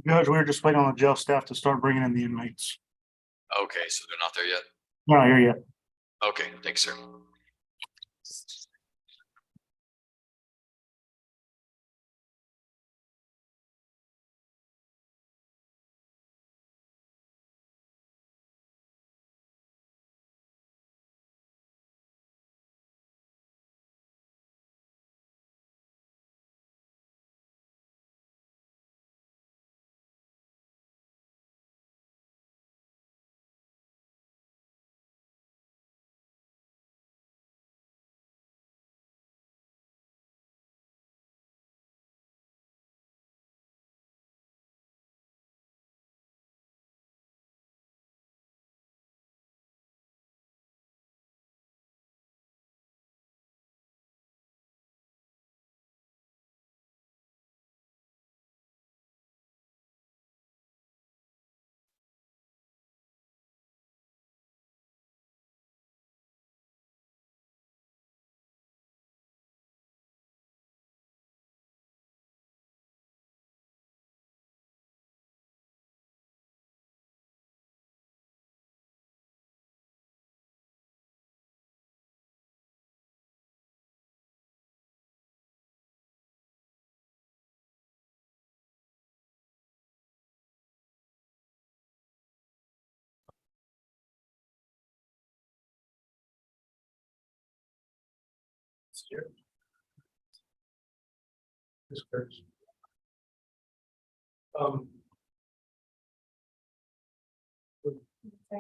Judge, we were just waiting on the jail staff to start bringing in the inmates. Okay, so they're not there yet. Not here yet. Okay, thanks, sir.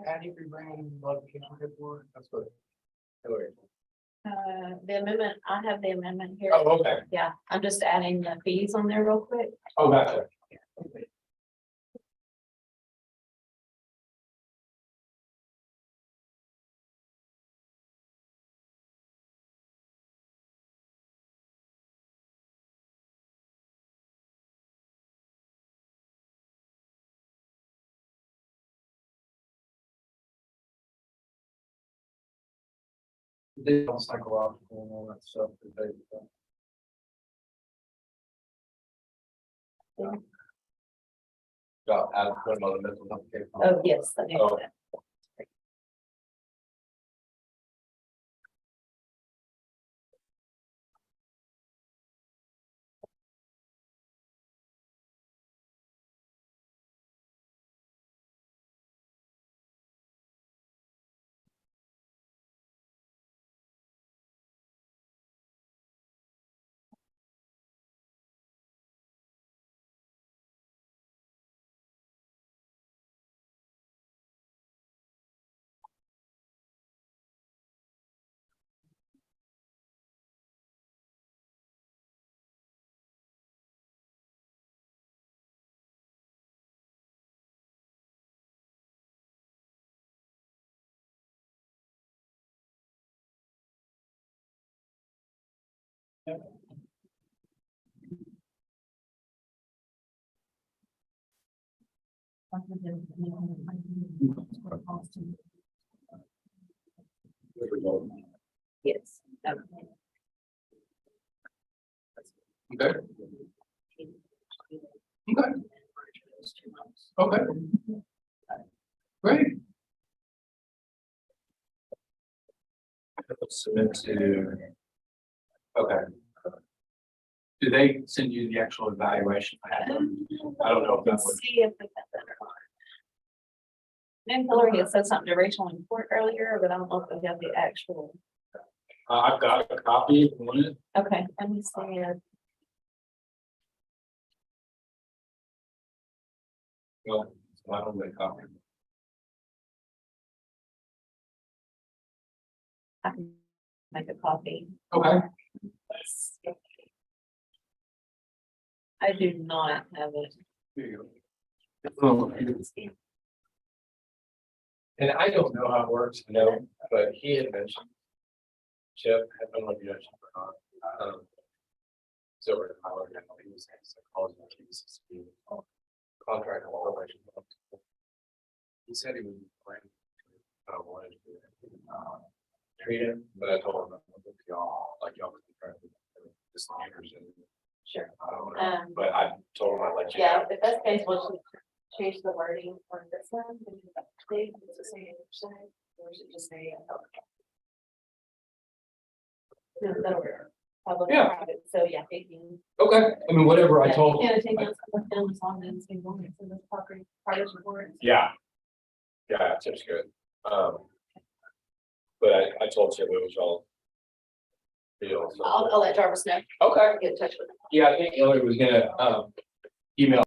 Patty, we bringing modification report. That's what. The amendment, I have the amendment here. Oh, okay. Yeah, I'm just adding the fees on there real quick. Oh, gotcha. They don't psychological and all that stuff. Got add one other mental health case. Oh, yes. I do Oh. that. Yes. Okay. Okay. Great. Submit to. Okay. Do they send you the actual evaluation? I don't know if that Let's was. see if we got that or not. Then Hillary had said something to Rachel in court earlier, but I don't know if we have the actual. I've got a copy if you want it. Okay, let me see it. Well, it's not only a copy. I can make a copy. Okay. I do not have it. Here you go. And I don't know how it works, but he had mentioned. Chip, I don't know if you mentioned or not. So over at Powell and Land, he was saying psychology, he was contract and relation. He said he was planning to wanted to treat him, but I told him that y'all, like y'all was trying to the standards and Sure. I don't know, but I told him I'd let you Yeah, know. if that's the case, we'll just change the wording for this one. They, does it say percent, or should it just say? Public Yeah. and private, so yeah, taking. Okay, I mean, whatever I told. Yeah, take those, film as long as it's been going to the property, progress report. Yeah. Yeah, Tip's good. But I told Chip it was all. Deal, so. I'll let Jarvis know, Okay, get in touch with him. yeah, I think Hillary was gonna, email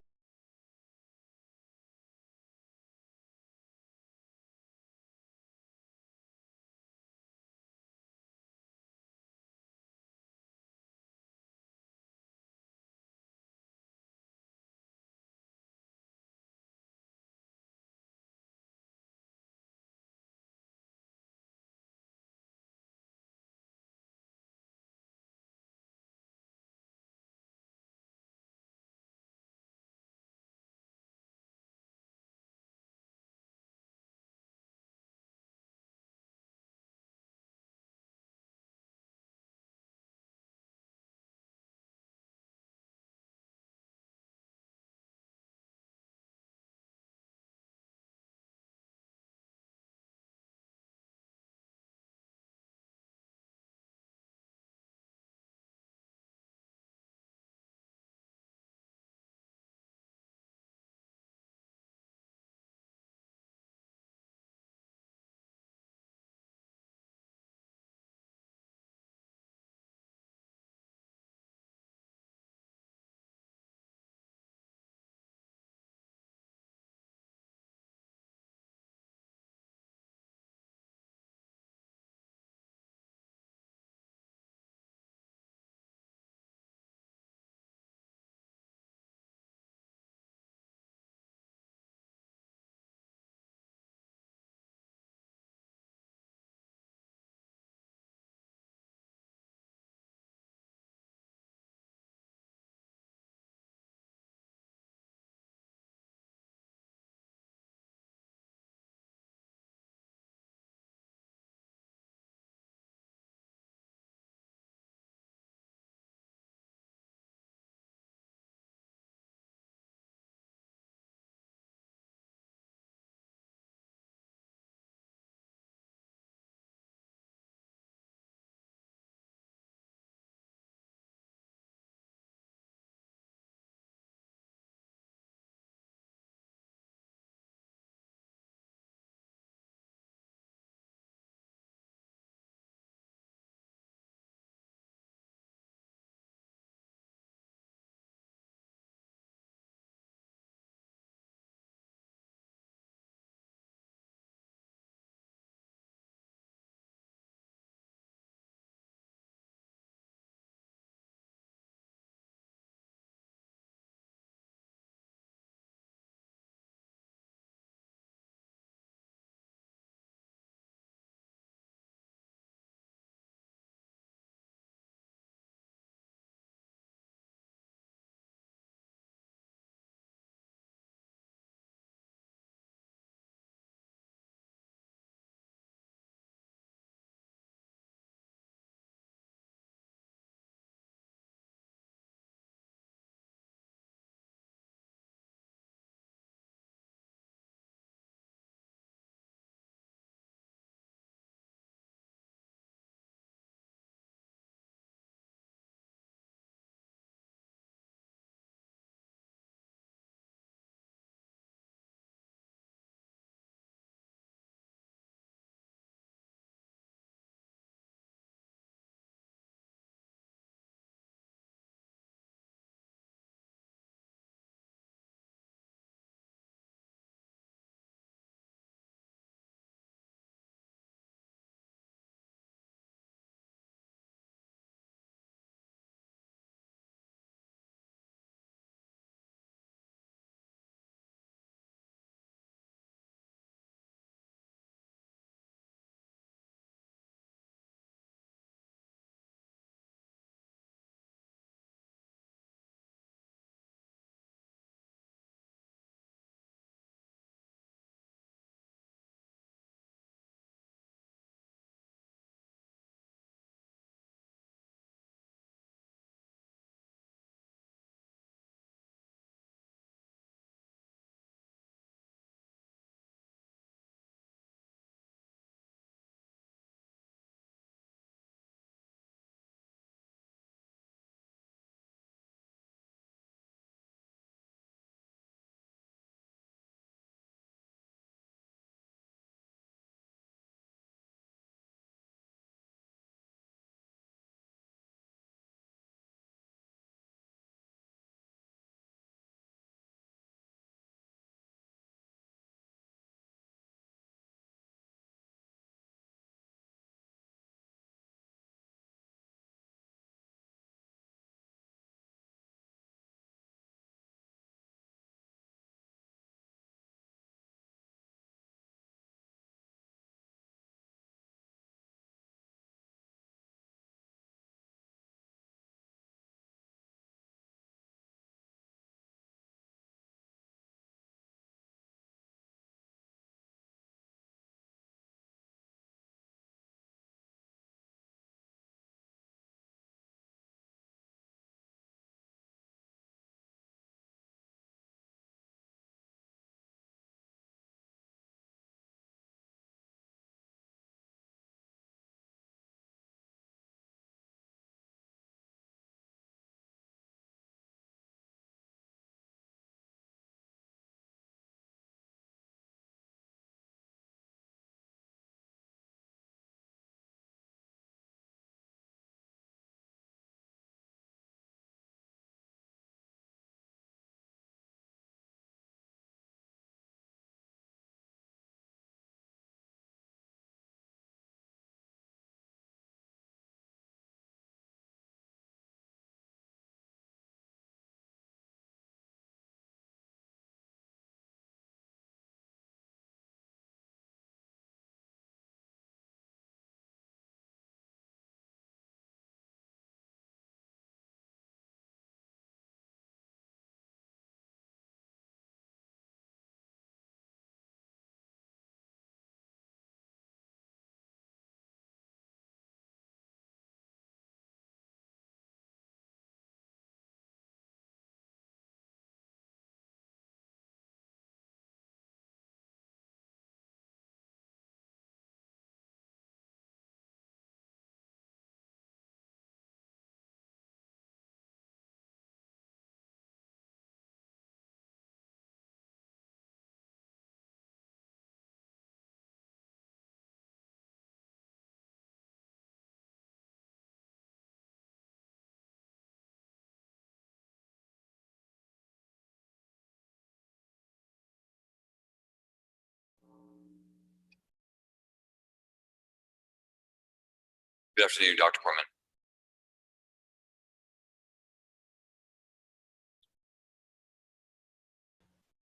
Good afternoon, Dr. Corman.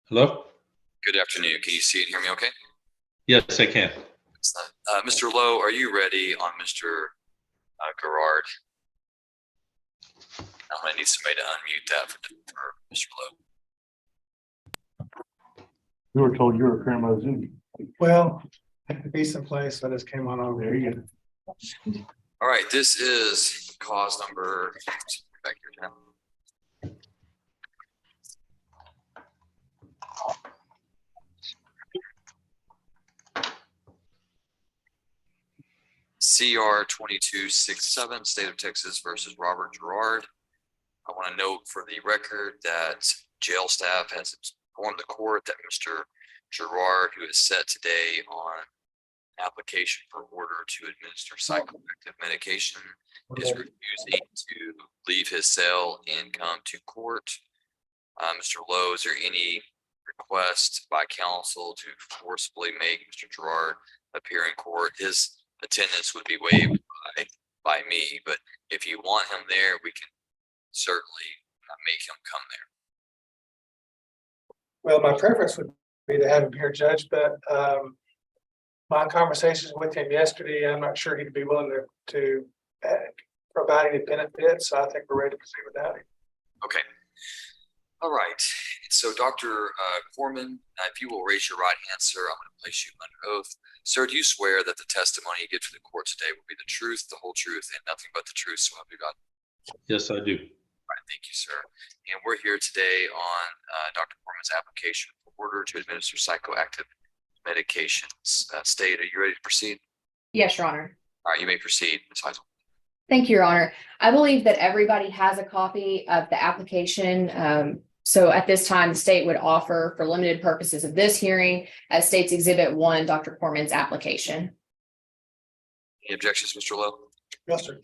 Hello? Good afternoon. Can you see and hear me okay? Yes, I can. Mr. Lowe, are you ready on Mr. Garrard? I'm gonna need somebody to unmute that for Mr. Lowe. You were told you were Grandma Zooey. Well, decent place, I just came on over. There you go. All right, this is cause number, back here now. CR 2267, State of Texas versus Robert Garrard. I want to note for the record that jail staff has informed the court that Mr. Garrard, who is set today on application for order to administer psychoactive medication, is refusing to leave his cell and come to court. Mr. Lowe, is there any request by counsel to forcibly make Mr. Garrard appear in court? His attendance would be waived by me, but if you want him there, we can certainly make him come there. Well, my preference would be to have him here, Judge, but my conversations with him yesterday, I'm not sure he'd be willing to provide any benefits, so I think we're ready to proceed without him. Okay. All right. So Dr. Corman, if you will raise your right hand, sir, I'm going to place you under oath. Sir, do you swear that the testimony you give to the court today will be the truth, the whole truth, and nothing but the truth, so help you God? Yes, I do. All right, thank you, sir. And we're here today on Dr. Corman's application for order to administer psychoactive medications. State, are you ready to proceed? Yes, Your Honor. All right, you may proceed, Ms. Heisel. Thank you, Your Honor. I believe that everybody has a copy of the application. So at this time, the state would offer, for limited purposes of this hearing, as State's Exhibit 1, Dr. Corman's application. Any objections, Mr. Lowe? Yes, sir.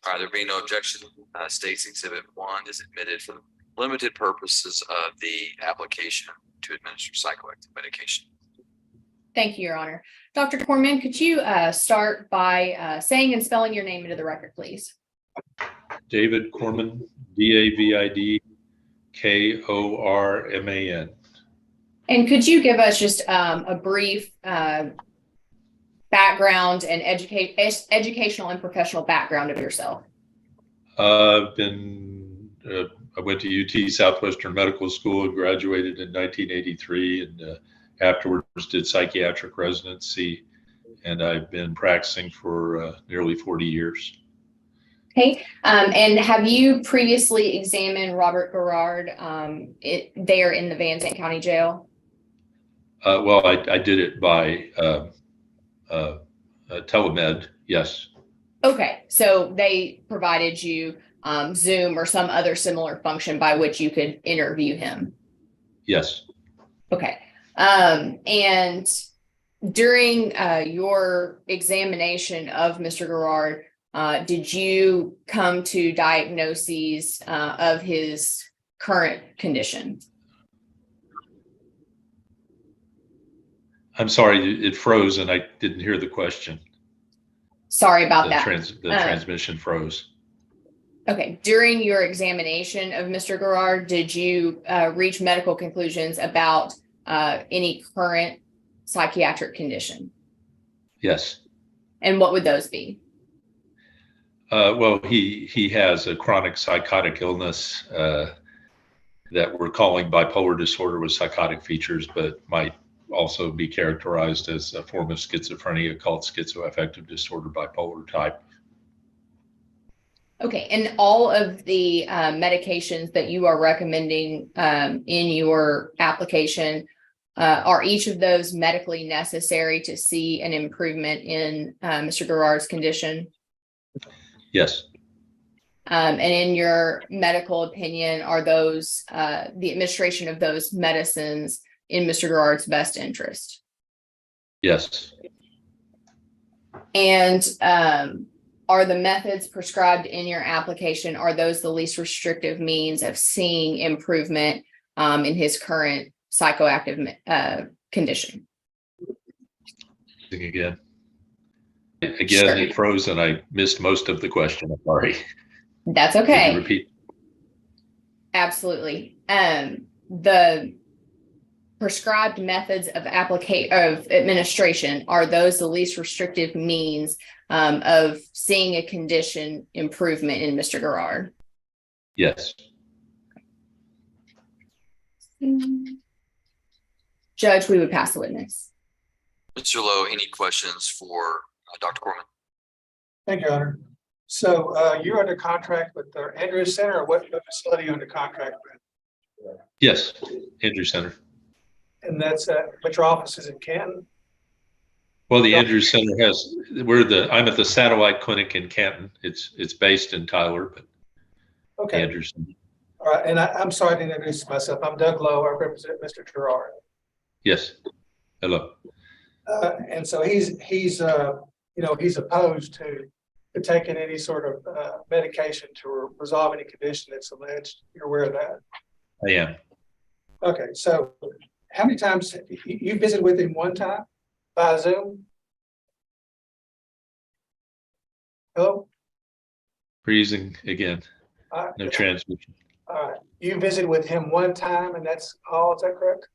All right, there being no objection, State's Exhibit 1 is admitted for the limited purposes of the application to administer psychoactive medication. Thank you, Your Honor. Dr. Corman, could you start by saying and spelling your name into the record, please? David Corman, DAVID KORMAN. And could you give us just a brief background and educational and professional background of yourself? I went to UT Southwestern Medical School, graduated in 1983, and afterwards did psychiatric residency, and I've been practicing for nearly 40 years. Okay, and have you previously examined Robert Garrard there in the Van Zandt County Jail? Well, I did it by telemed, yes. Okay, so they provided you Zoom or some other similar function by which you could interview him? Yes. Okay, and during your examination of Mr. Garrard, did you come to diagnoses of his current condition? I'm sorry, it froze and I didn't hear the question. Sorry about that. The transmission froze. Okay, during your examination of Mr. Garrard, did you reach medical conclusions about any current psychiatric condition? Yes. And what would those be? Well, he has a chronic psychotic illness that we're calling bipolar disorder with psychotic features, but might also be characterized as a form of schizophrenia called schizoaffective disorder bipolar type. Okay, and all of the medications that you are recommending in your application, are each of those medically necessary to see an improvement in Mr. Garrard's condition? Yes. And in your medical opinion, are those the administration of those medicines in Mr. Garrard's best interest? Yes. And are the methods prescribed in your application, are those the least restrictive means of seeing improvement in his current psychoactive condition? Again. Again, Sure. it froze and I missed most of the question. I'm sorry. That's Could you okay. repeat? Absolutely. The prescribed methods of administration, are those the least restrictive means of seeing a condition improvement in Mr. Garrard? Yes. Judge, we would pass the witness. Mr. Lowe, any questions for Dr. Corman? Thank you, Your Honor. So you're under contract with the Andrews Center, or what facility are you under contract with? Yes. Andrews Center. And that's but your office is in Canton? Well, the Andrews Center has, I'm at the satellite clinic in Canton. It's based in Tyler, but Okay, Andrews Center. all right. And I'm sorry to introduce myself. I'm Doug Lowe. I represent Mr. Garrard. Yes. Hello. And so he's opposed to taking any sort of medication to resolve any condition that's alleged. You're aware of that? I am. Okay, so how many times you visited with him? One time by Zoom? Hello? Freezing again. All No right. transmission. All right. You visited with him one time and that's all, is that correct?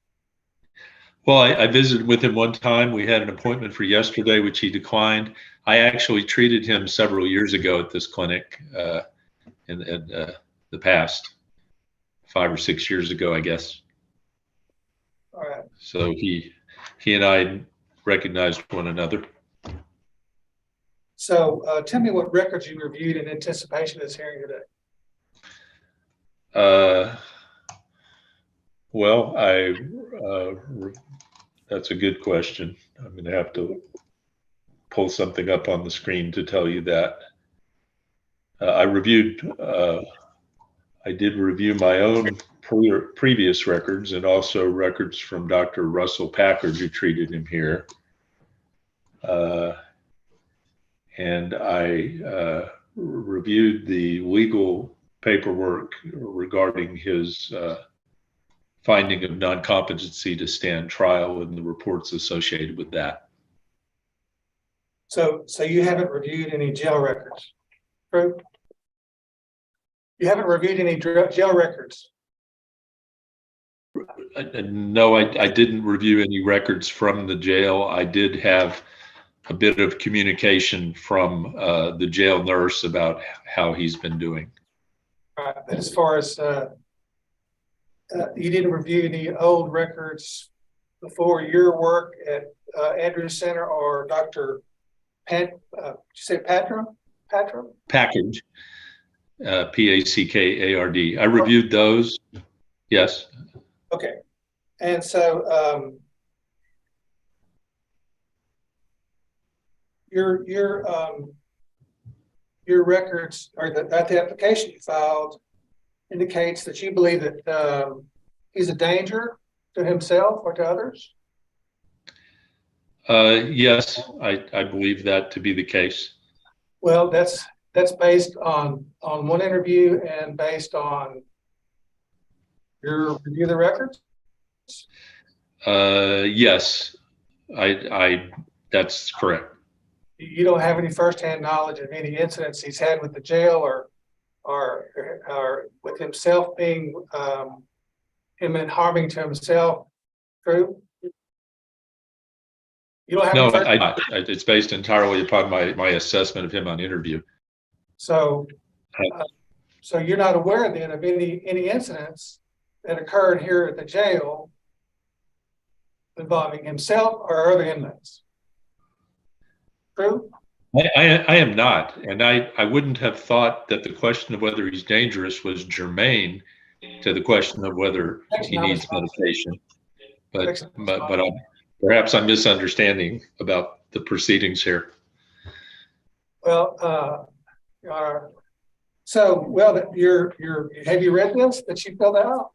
Well, I visited with him one time. We had an appointment for yesterday, which he declined. I actually treated him several years ago at this clinic in the past, 5 or 6 years ago, I guess. All right. So he and I recognized one another. So tell me what records you reviewed in anticipation of this hearing today. Well, that's a good question. I'm going to have to pull something up on the screen to tell you that. I did review my own previous records and also records from Dr. Russell Packard, who treated him here. And I reviewed the legal paperwork regarding his finding of non-competency to stand trial and the reports associated with that. So you haven't reviewed any jail records, true? You haven't reviewed any jail records? No, I didn't review any records from the jail. I did have a bit of communication from the jail nurse about how he's been doing. All right, but as far as you didn't review any old records before your work at Andrews Center or Dr. Did you say Packard? Packard, Packard. I reviewed those. Yes. Okay, and so your records or the application you filed indicates that you believe that he's a danger to himself or to others? Yes, I believe that to be the case. Well, that's based on one interview and based on your review of the records? Yes, that's correct. You don't have any firsthand knowledge of any incidents he's had with the jail or with himself being him and harming to himself, true? You don't have No, it's based entirely upon my assessment of him on interview. So you're not aware then of any incidents that occurred here at the jail involving himself or other inmates? True? I am not, and I wouldn't have thought that the question of whether he's dangerous was germane to the question of whether he needs medication. But perhaps I'm misunderstanding about the proceedings here. Well, have you read this that you filled out?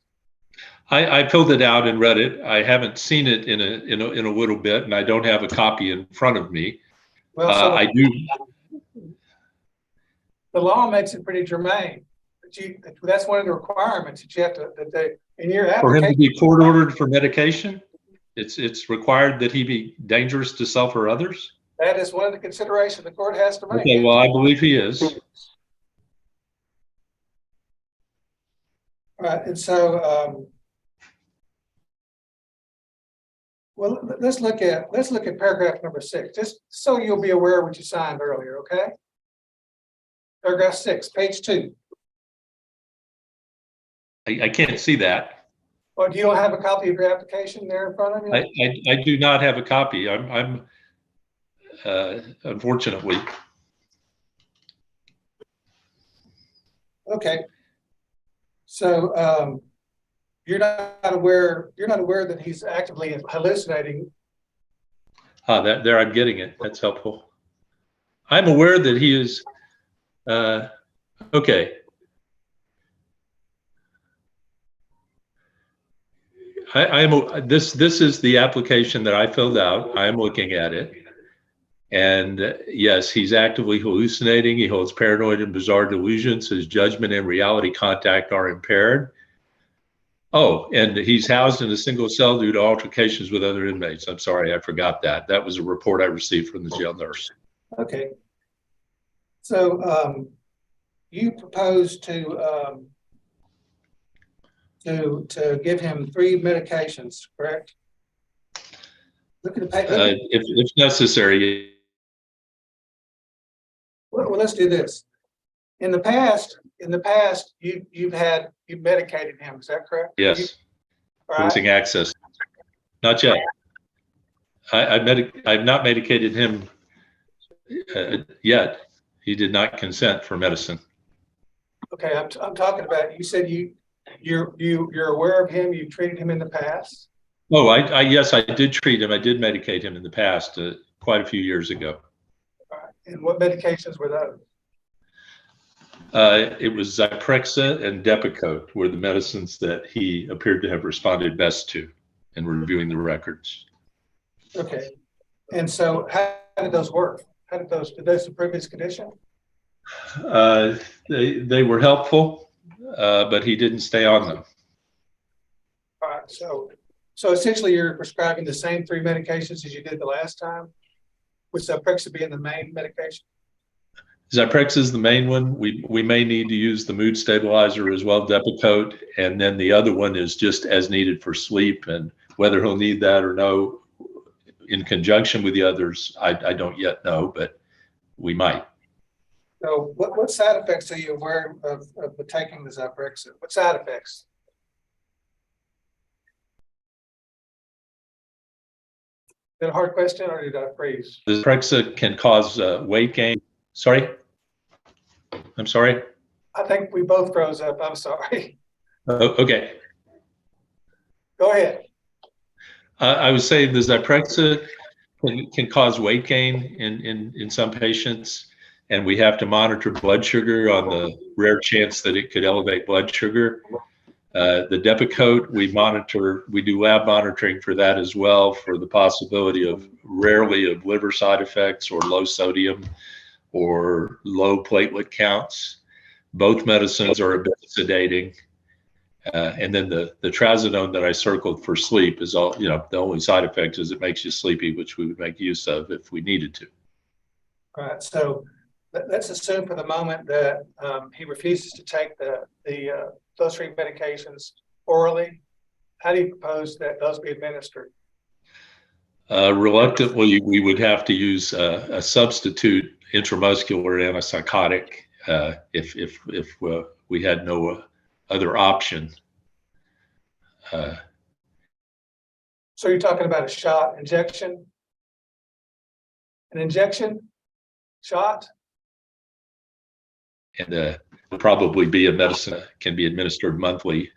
I filled it out and read it. I haven't seen it in a little bit, and I don't have a copy in front of me. Well, I do. The law makes it pretty germane. That's one of the requirements that you have to, in your application. For him to be court ordered for medication, it's required that he be dangerous to self or others. That is one of the considerations the court has to make. Okay, well, I believe he is. Right, and so, well, let's look at paragraph number 6, just so you'll be aware of what you signed earlier, okay? Paragraph 6, page 2. I can't see that. Well, do you don't have a copy of your application there in front of you? I do not have a copy. I'm unfortunately. Okay. So, you're not aware that he's actively hallucinating. There I'm getting it. That's helpful. I'm aware that he is, okay. This is the application that I filled out. I'm looking at it. And yes, he's actively hallucinating. He holds paranoid and bizarre delusions. His judgment and reality contact are impaired. Oh, and he's housed in a single cell due to altercations with other inmates. I'm sorry, I forgot that. That was a report I received from the jail nurse. Okay. So, you propose to give him 3 medications, correct? Look at the page. If necessary. Well, let's do this. In the past, you've medicated him. Is that correct? Yes. All right. Losing access. Not yet. I've not medicated him yet. He did not consent for medicine. Okay, I'm talking about. You said you're aware of him. You treated him in the past. Oh, yes, I did treat him. I did medicate him in the past, quite a few years ago. All right. And what medications were those? It was Zyprexa and Depakote were the medicines that he appeared to have responded best to in reviewing the records. Okay. And so how did those work? Did those improve his condition? They were helpful, but he didn't stay on them. All right. So essentially you're prescribing the same 3 medications as you did the last time, with Zyprexa being the main medication? Zyprexa is the main one. We may need to use the mood stabilizer as well, Depakote, and then the other one is just as needed for sleep, and whether he'll need that or no in conjunction with the others, I don't yet know, but we might. So what side effects are you aware of taking the Zyprexa? What side effects? Is that a hard question or did I freeze? The Zyprexa can cause weight gain. Sorry? I'm sorry? I think we both froze up. I'm sorry. Okay. Go ahead. I was saying the Zyprexa can cause weight gain in some patients, and we have to monitor blood sugar on the rare chance that it could elevate blood sugar. The Depakote, we do lab monitoring for that as well, for the possibility of rarely of liver side effects or low sodium or low platelet counts. Both medicines are a bit sedating. And then the trazodone that I circled for sleep is all, the only side effect is it makes you sleepy, which we would make use of if we needed to. All right. So let's assume for the moment that he refuses to take those 3 medications orally. How do you propose that those be administered? Reluctantly, we would have to use a substitute intramuscular antipsychotic if we had no other option. So you're talking about a shot injection? An injection shot? And will probably be a medicine that can be administered monthly.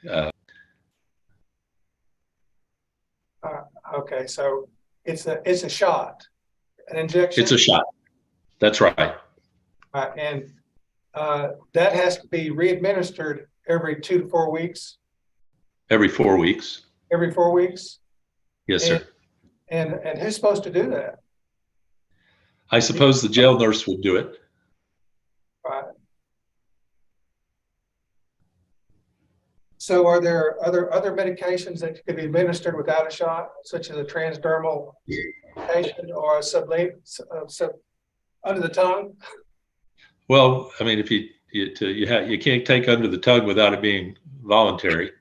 Okay, so it's a shot, an injection. It's a shot. That's right. And that has to be re-administered every 2 to 4 weeks. Every 4 weeks. Every 4 weeks. Yes, sir. And who's supposed to do that? I suppose the jail nurse would do it. Right. So are there other medications that could be administered without a shot, such as a transdermal patient or a under the tongue? Well, I mean, if you can't take under the tongue without it being voluntary.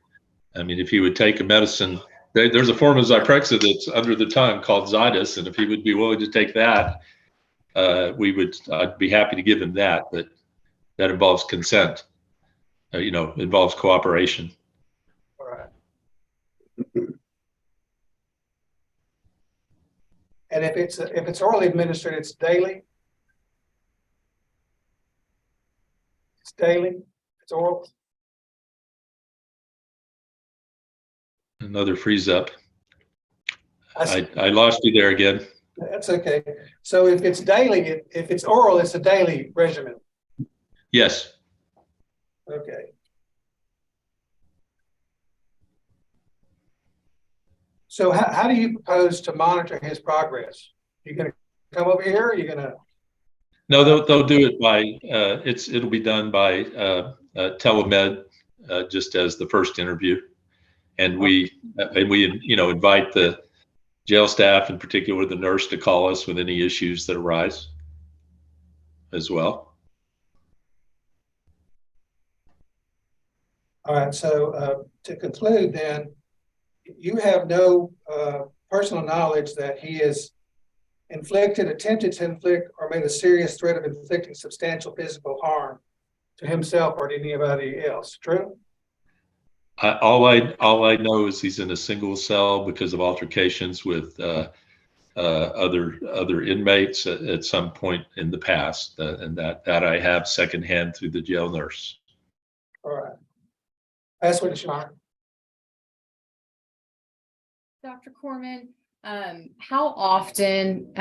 I mean, if he would take a medicine, there's a form of Zyprexa that's under the tongue called Zydus, and if he would be willing to take that, I'd be happy to give him that, but that involves consent. Involves cooperation. All right. And if it's orally administered, it's daily? It's daily? It's oral? Another freeze up. I lost you there again. That's okay. So if it's daily, if it's oral, it's a daily regimen. Yes. Okay. So how do you propose to monitor his progress? You gonna come over here? Or you gonna? No, they'll do it by it'll be done by telemed, just as the first interview, and we invite the jail staff, in particular the nurse, to call us with any issues that arise as well. All right. So to conclude, then, you have no personal knowledge that he has inflicted, attempted to inflict, or made a serious threat of inflicting substantial physical harm to himself or to anybody else. True? All I know is he's in a single cell because of altercations with other inmates at some point in the past, and that I have secondhand through the jail nurse. All right. That's what it's on. Dr. Corman, how often,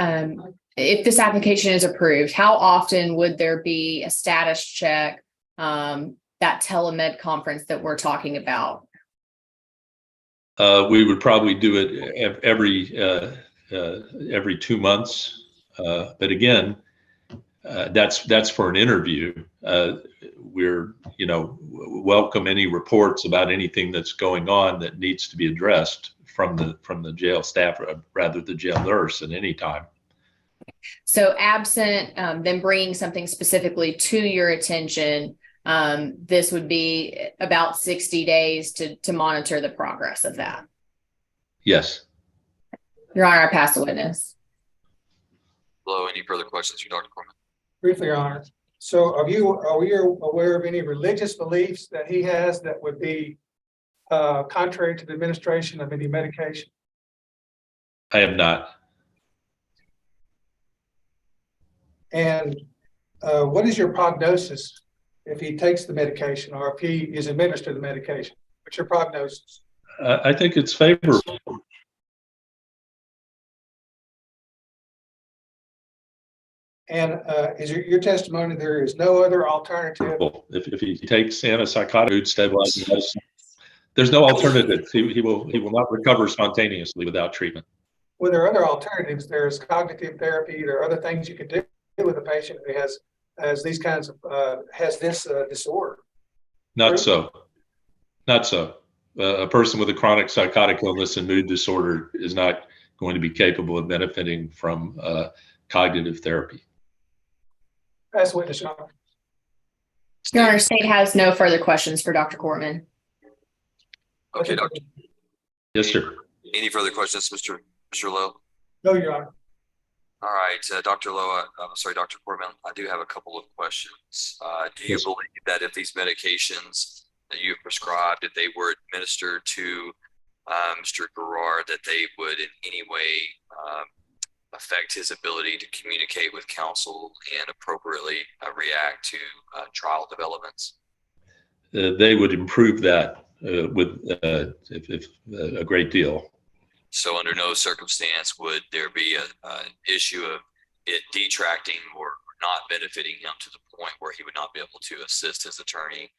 if this application is approved, how often would there be a status check, that telemed conference that we're talking about? We would probably do it every 2 months, but again, that's for an interview. We're welcome any reports about anything that's going on that needs to be addressed from the jail staff, or rather the jail nurse, at any time. So absent them bringing something specifically to your attention, this would be about 60 days to monitor the progress of that. Yes. Your Honor, I pass the witness. Hello, any further questions for Dr. Corman? Briefly, Your Honor. So are you aware of any religious beliefs that he has that would be contrary to the administration of any medication? I am not. And what is your prognosis if he takes the medication, or if he is administered the medication? What's your prognosis? I think it's favorable. And is your testimony there is no other alternative? If he takes antipsychotic, mood stabilizing medicine, there's no alternative. He will not recover spontaneously without treatment. Well, there are other alternatives. There's cognitive therapy. There are other things you could do with a patient who has these kinds of has this disorder. Not so. A person with a chronic psychotic illness and mood disorder is not going to be capable of benefiting from cognitive therapy. That's witness, Your Honor. Your Honor, state has no further questions for Dr. Corman. Okay, Doctor. Yes, sir. Any further questions, Mr. Lowe? No, Your Honor. All right, Dr. Lowe, Dr. Corman, I do have a couple of questions. Do you Yes. believe that if these medications that you have prescribed, if they were administered to Mr. Garrard, that they would in any way affect his ability to communicate with counsel and appropriately react to trial developments? They would improve that if a great deal. So under no circumstance would there be an issue of it detracting or not benefiting him to the point where he would not be able to assist his attorney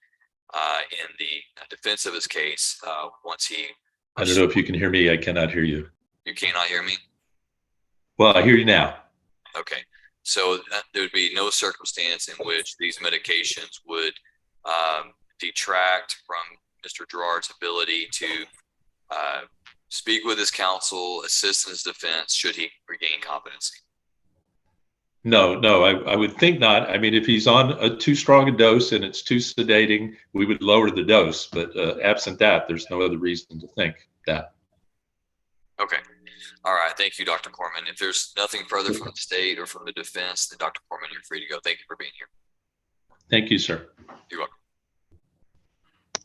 in the defense of his case once he... I don't know if you can hear me. I cannot hear you. You cannot hear me? Well, I hear you now. Okay. So there would be no circumstance in which these medications would detract from Mr. Gerard's ability to speak with his counsel, assist in his defense should he regain competency? No, I would think not. I mean, if he's on a too strong a dose and it's too sedating, we would lower the dose. But absent that, there's no other reason to think that. Okay. All right. Thank you, Dr. Corman. If there's nothing further from the state or from the defense, then Dr. Corman, you're free to go. Thank you for being here. Thank you, sir. You're welcome.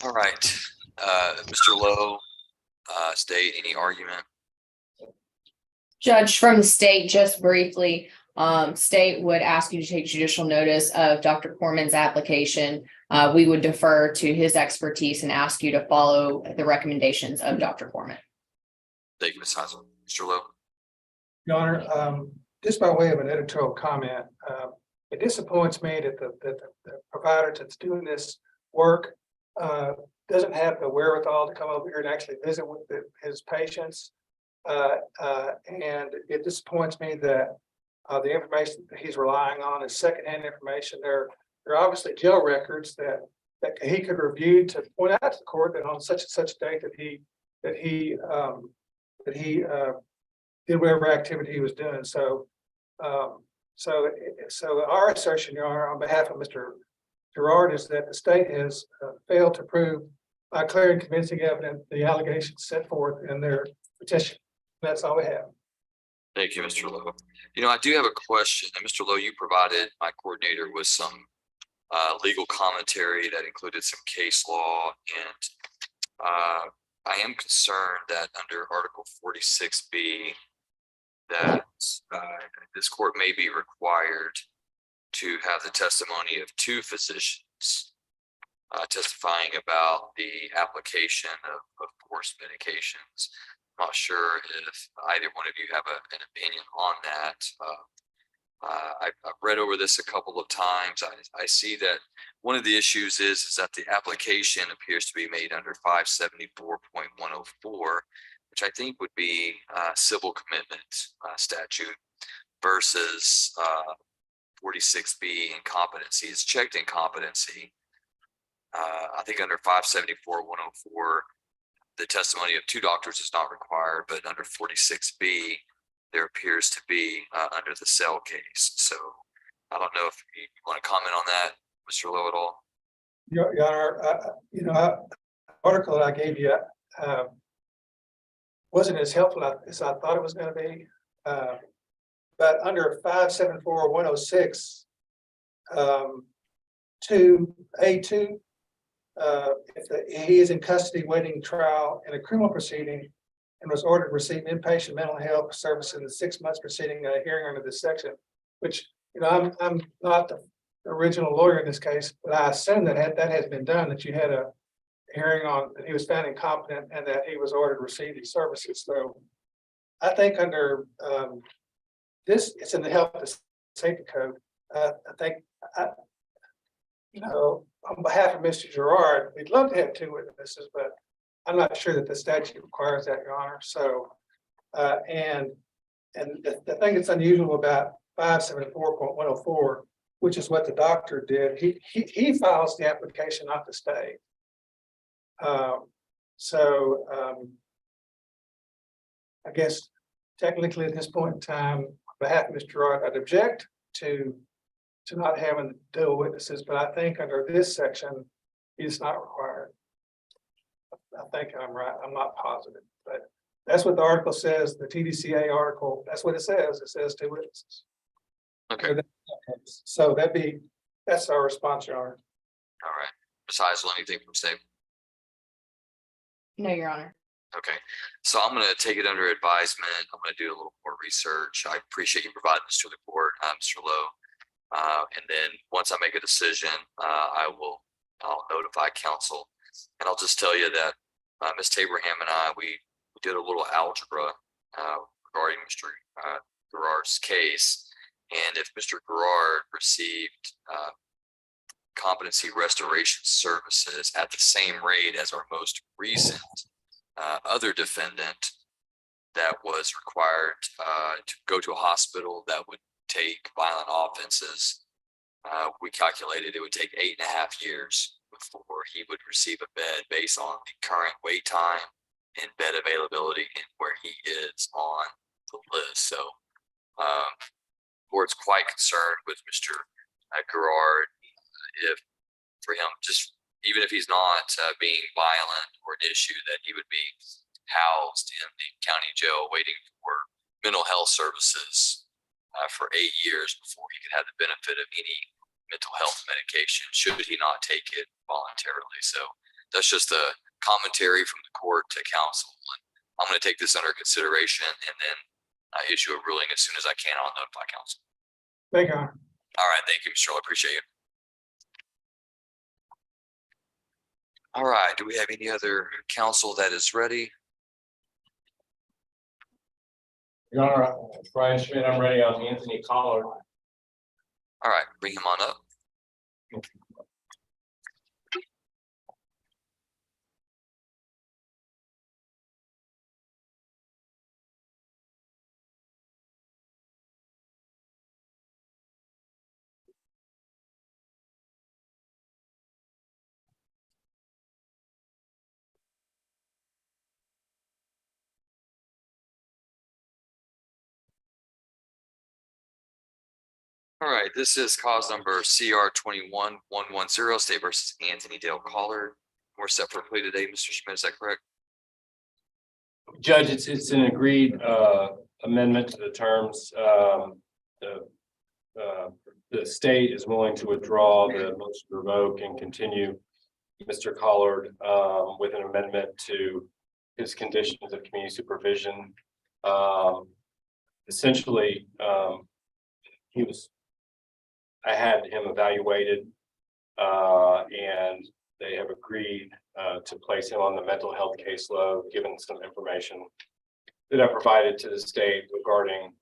All right. Mr. Lowe, state, any argument? Judge, from the state, just briefly, state would ask you to take judicial notice of Dr. Corman's application. We would defer to his expertise and ask you to follow the recommendations of Dr. Corman. Thank you, Ms. Heisel. Mr. Lowe. Your Honor, just by way of an editorial comment, it disappoints me that the provider that's doing this work doesn't have the wherewithal to come over here and actually visit with his patients. And it disappoints me that the information that he's relying on is secondhand information. There are obviously jail records that he could review to point out to the court that on such and such date that he did whatever activity he was doing. So our assertion, Your Honor, on behalf of Mr. Garrard, is that the state has failed to prove by clear and convincing evidence the allegations set forth in their petition. That's all we have. Thank you, Mr. Lowe. You know, I do have a question. And Mr. Lowe, you provided my coordinator with some legal commentary that included some case law. And I am concerned that under Article 46B, that this court may be required to have the testimony of two physicians testifying about the application of forced medications. I'm not sure if either one of you have an opinion on that. I've read over this a couple of times. I see that one of the issues is that the application appears to be made under 574.104, which I think would be civil commitment statute versus 46B incompetency. It's checked incompetency. I think under 574.104, the testimony of two doctors is not required, but under 46B, there appears to be under the cell case. So I don't know if you want to comment on that, Mr. Lowe, at all. Your Honor, article that I gave you wasn't as helpful as I thought it was going to be. But under 574.106, 2A2, if he is in custody waiting trial in a criminal proceeding and was ordered to receive inpatient mental health service in the 6 months preceding a hearing under this section, which, I'm not the original lawyer in this case, but I assume that has been done, that you had a hearing on that he was found incompetent and that he was ordered to receive these services. So I think under this, it's in the health and safety code. I think, on behalf of Mr. Garrard, we'd love to have two witnesses, but I'm not sure that the statute requires that, Your Honor. So, and the thing that's unusual about 574.104, which is what the doctor did, he files the application, not the state. I guess technically at this point in time, on behalf of Mr. Garrard, I'd object to not having dual witnesses, but I think under this section, it's not required. I think I'm right. I'm not positive, but that's what the article says. The TDCA article, that's what it says. It says two witnesses. Okay. So that's our response, Your Honor. All right. Besides anything from state? No, Your Honor. Okay. So I'm going to take it under advisement. I'm going to do a little more research. I appreciate you providing this to the court, Mr. Lowe. And then once I make a decision, I'll notify counsel. And I'll just tell you that Ms. Tabraham and I, we did a little algebra regarding Mr. Garrard's case. And if Mr. Garrard received competency restoration services at the same rate as our most recent other defendant that was required to go to a hospital that would take violent offenses, we calculated it would take 8.5 years before he would receive a bed based on the current wait time in bed availability and where he is on the list. So board's quite concerned with Mr. Garrard. If for him, just even if he's not being violent or an issue, that he would be housed in the county jail waiting for mental health services for 8 years before he could have the benefit of any mental health medication should he not take it voluntarily. So that's just a commentary from the court to counsel. And I'm going to take this under consideration and then issue a ruling as soon as I can. I'll notify counsel. Thank you, Your Honor. All right. Thank you, Mr. Earl. I appreciate you. All right. Do we have any other counsel that is ready? Your Honor, Brian Schmidt, I'm ready on Anthony Collard. All right. Bring him on up. All right, this is cause number CR 21110, State versus Anthony Dale Collard. We're set for plea today, Mr. Schmidt, is that correct? Judge, it's an agreed amendment to the terms. The state is willing to withdraw the motion to revoke and continue Mr. Collard with an amendment to his conditions of community supervision. Essentially, I had him evaluated and they have agreed to place him on the mental health caseload, given some information that I provided to the state regarding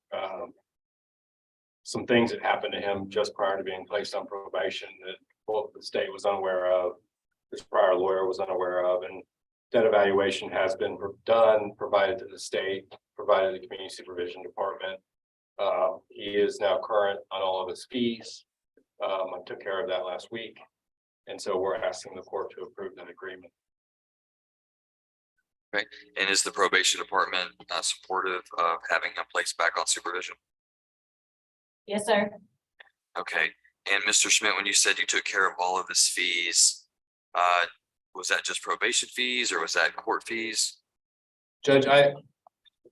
some things that happened to him just prior to being placed on probation that both the state was unaware of, his prior lawyer was unaware of, and that evaluation has been done, provided to the state, provided to the community supervision department. He is now current on all of his fees. I took care of that last week. And so we're asking the court to approve that agreement. Okay, and is the probation department supportive of having him placed back on supervision? Yes, sir. Okay, and Mr. Schmidt, when you said you took care of all of his fees, was that just probation fees or was that court fees? Judge,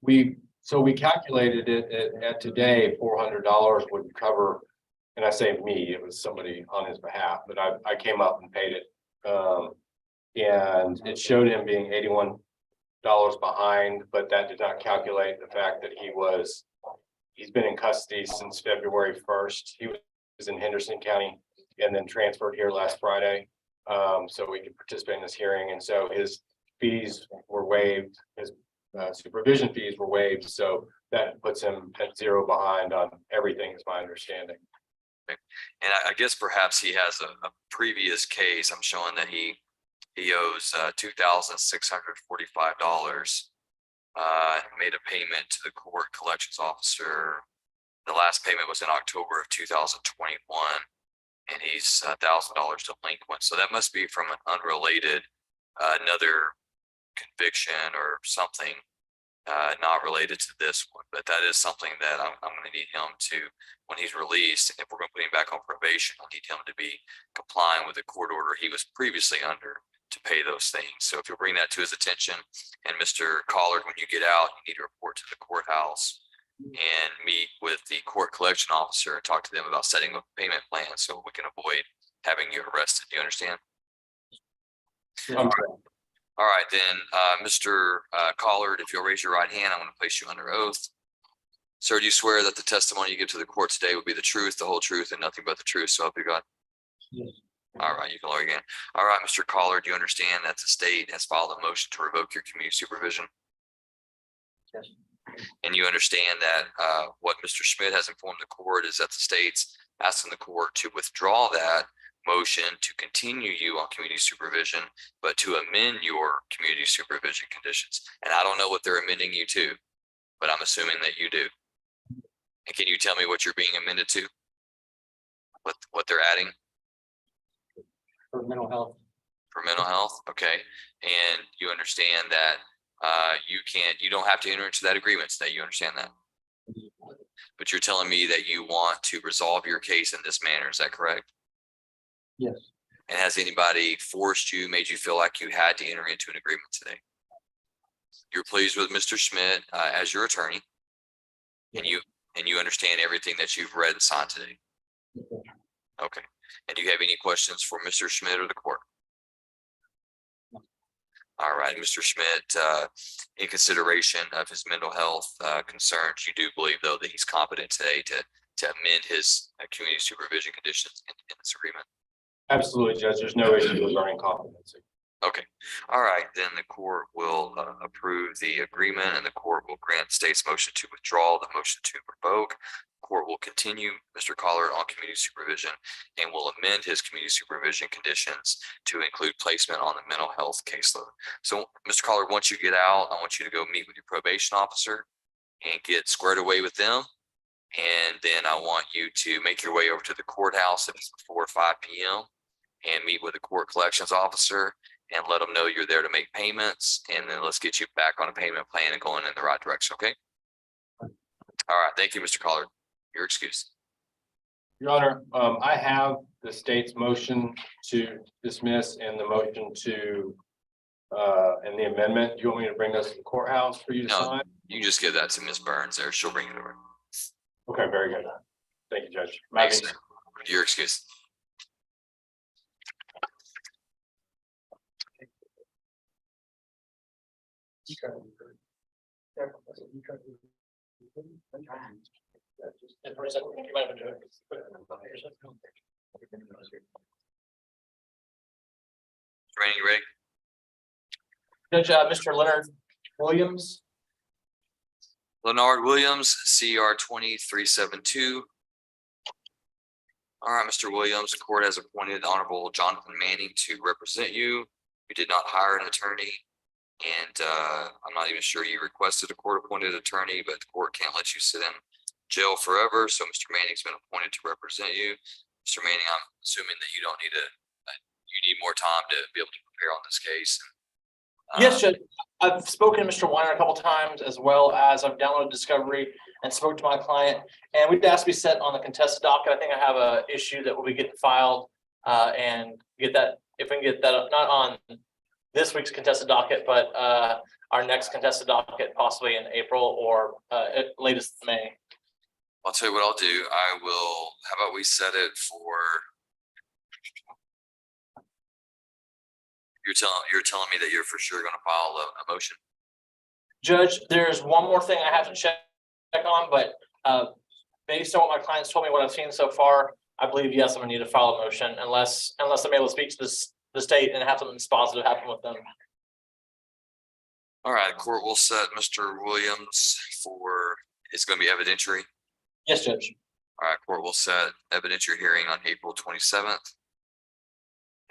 we calculated it at today, $400 would cover, and I say me, it was somebody on his behalf, but I came up and paid it. And it showed him being $81 behind, but that did not calculate the fact that he's been in custody since February 1st. He was in Henderson County and then transferred here last Friday. So we could participate in this hearing. And so his fees were waived, his supervision fees were waived. So that puts him at $0 behind on everything, is my understanding. Okay. And I guess perhaps he has a previous case. I'm showing that he owes $2,645. Made a payment to the court collections officer. The last payment was in October of 2021, and he's $1,000 delinquent. So that must be from an unrelated, another conviction or something, not related to this one. But that is something that I'm going to need him to, when he's released, and if we're going to put him back on probation, I need him to be complying with the court order he was previously under to pay those things. So if you'll bring that to his attention, and Mr. Collard, when you get out, you need to report to the courthouse and meet with the court collection officer and talk to them about setting up a payment plan so we can avoid having you arrested. Do you understand? All right, then, Mr. Collard, if you'll raise your right hand, I want to place you under oath. Sir, do you swear that the testimony you give to the court today will be the truth, the whole truth, and nothing but the truth? So help you God. Yes. All right, you can lower again. All right, Mr. Collard, do you understand that the state has filed a motion to revoke your community supervision? Yes. And you understand that what Mr. Schmidt has informed the court is that the state's asking the court to withdraw that motion to continue you on community supervision, but to amend your community supervision conditions. And I don't know what they're amending you to, but I'm assuming that you do. And can you tell me what you're being amended to? What they're adding? For mental health. For mental health, okay. And you understand that you don't have to enter into that agreement today. You understand that? But you're telling me that you want to resolve your case in this manner. Is that correct? Yes. And has anybody forced you, made you feel like you had to enter into an agreement today? You're pleased with Mr. Schmidt as your attorney, and you understand everything that you've read and signed today. Okay. And do you have any questions for Mr. Schmidt or the court? All right, Mr. Schmidt, in consideration of his mental health concerns, you do believe though that he's competent today to amend his community supervision conditions in this agreement? Absolutely, Judge. There's no issue regarding competency. Okay, all right, then the court will approve the agreement and the court will grant state's motion to withdraw, the motion to revoke. Court will continue Mr. Collard on community supervision and will amend his community supervision conditions to include placement on the mental health caseload. So, Mr. Collard, once you get out, I want you to go meet with your probation officer and get squared away with them. And then I want you to make your way over to the courthouse if it's before 5 p.m. and meet with the court collections officer and let them know you're there to make payments. And then let's get you back on a payment plan and going in the right direction. Okay. All right. Thank you, Mr. Collard. Your excuse. Your Honor, I have the state's motion to dismiss and the motion to and the amendment. Do you want me to bring those to the courthouse for you to No. sign? You just give that to Ms. Burns there. She'll bring it over. Okay, very good. Thank you, Judge. Thanks. Your excuse. Training, you ready? Judge, Mr. Leonard Williams. Leonard Williams, CR 20372. All right, Mr. Williams, the court has appointed the Honorable Jonathan Manning to represent you. You did not hire an attorney, and I'm not even sure you requested a court-appointed attorney, but the court can't let you sit in jail forever. So Mr. Manning's been appointed to represent you. Mr. Manning, I'm assuming that you don't need you need more time to be able to prepare on this case. Yes, Judge. I've spoken to Mr. Weiner a couple times, as well as I've downloaded Discovery and spoke to my client. And we've asked to be set on the contested docket. I think I have a issue that will be getting filed and get that, if we can get that not on this week's contested docket, but our next contested docket, possibly in April or at latest May. I'll tell you what I'll do. I will, how about we set it for, you're telling me that you're for sure going to file a motion? Judge, there's one more thing I have to check on, but based on what my clients told me, what I've seen so far, I believe, yes, I'm gonna need to file a motion unless I'm able to speak to the state and have something positive happen with them. All right, court will set Mr. Williams for, it's going to be evidentiary. Yes, Judge. All right, court will set evidentiary hearing on April 27th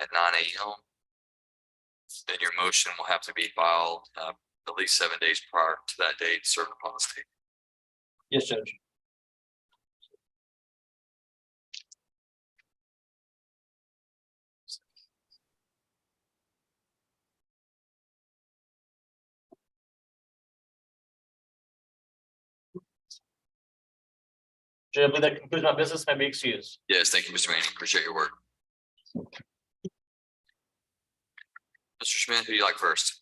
at 9 a.m. Then your motion will have to be filed at least 7 days prior to that date, served upon the state. Yes, Judge. Judge, I believe that concludes my business. May I be excused. Yes, thank you, Mr. Manning. Appreciate your work. Mr. Schmidt, who do you like first?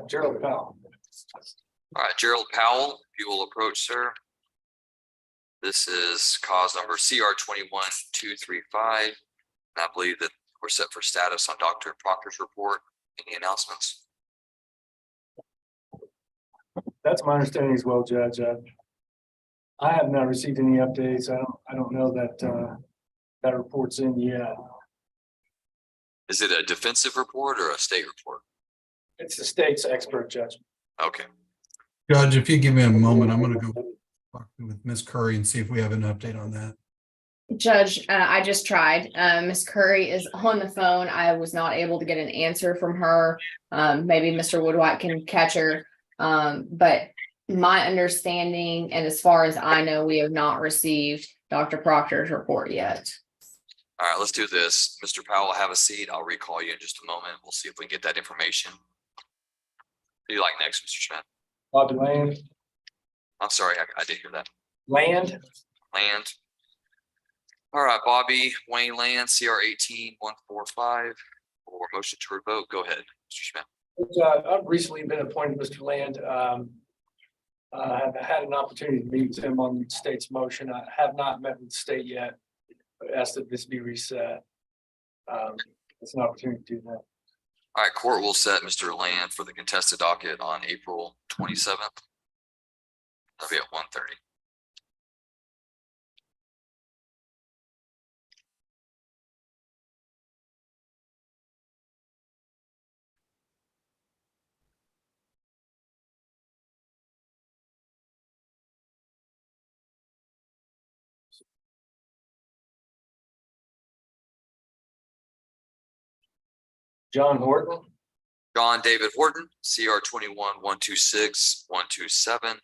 Gerald Powell. All right, Gerald Powell, if you will approach, sir. This is cause number CR 21235. And I believe that we're set for status on Dr. Proctor's report. Any announcements? That's my understanding as well, Judge. I have not received any updates. I don't know that that report's in yet. Is it a defensive report or a state report? It's the state's expert judgment. Okay. Judge, if you give me a moment, I'm going to go talk with Ms. Curry and see if we have an update on that. Judge, I just tried. Ms. Curry is on the phone. I was not able to get an answer from her. Maybe Mr. Woodwhite can catch her. But my understanding, and as far as I know, we have not received Dr. Proctor's report yet. All right, let's do this. Mr. Powell, have a seat. I'll recall you in just a moment. We'll see if we can get that information. do you like next, Mr. Schmidt? Bobby Land, I'm sorry, I didn't hear that. Land, Land. All right, Bobby Wayne Land, CR 18145, or motion to revoke. Go ahead, Mr. Schmidt. I've recently been appointed Mr. Land. I have had an opportunity to meet with him on the state's motion. I have not met with the state yet. But asked that this be reset. It's an opportunity to do that. All right, court will set Mr. Land for the contested docket on April 27th. That'll be at 1:30. John Horton, John David Horton, CR 21-126-127 and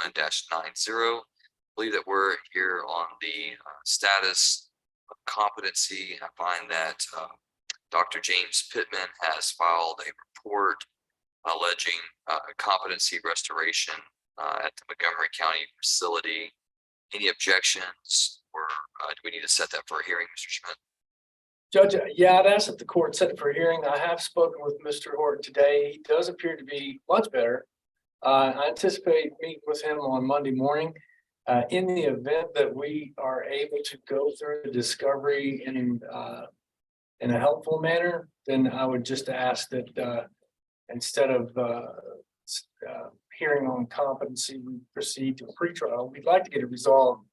2021-90. Believe that we're here on the status of competency. I find that Dr. James Pittman has filed a report alleging competency restoration at the Montgomery County facility. Any objections, or do we need to set that for a hearing, Mr. Schmidt? Judge, yeah, I'd ask that the court set it for a hearing. I have spoken with Mr. Horton today. He does appear to be much better. I anticipate meeting with him on Monday morning. In the event that we are able to go through the discovery in a helpful manner, then I would just ask that instead of hearing on competency, we proceed to a pretrial. We'd like to get it resolved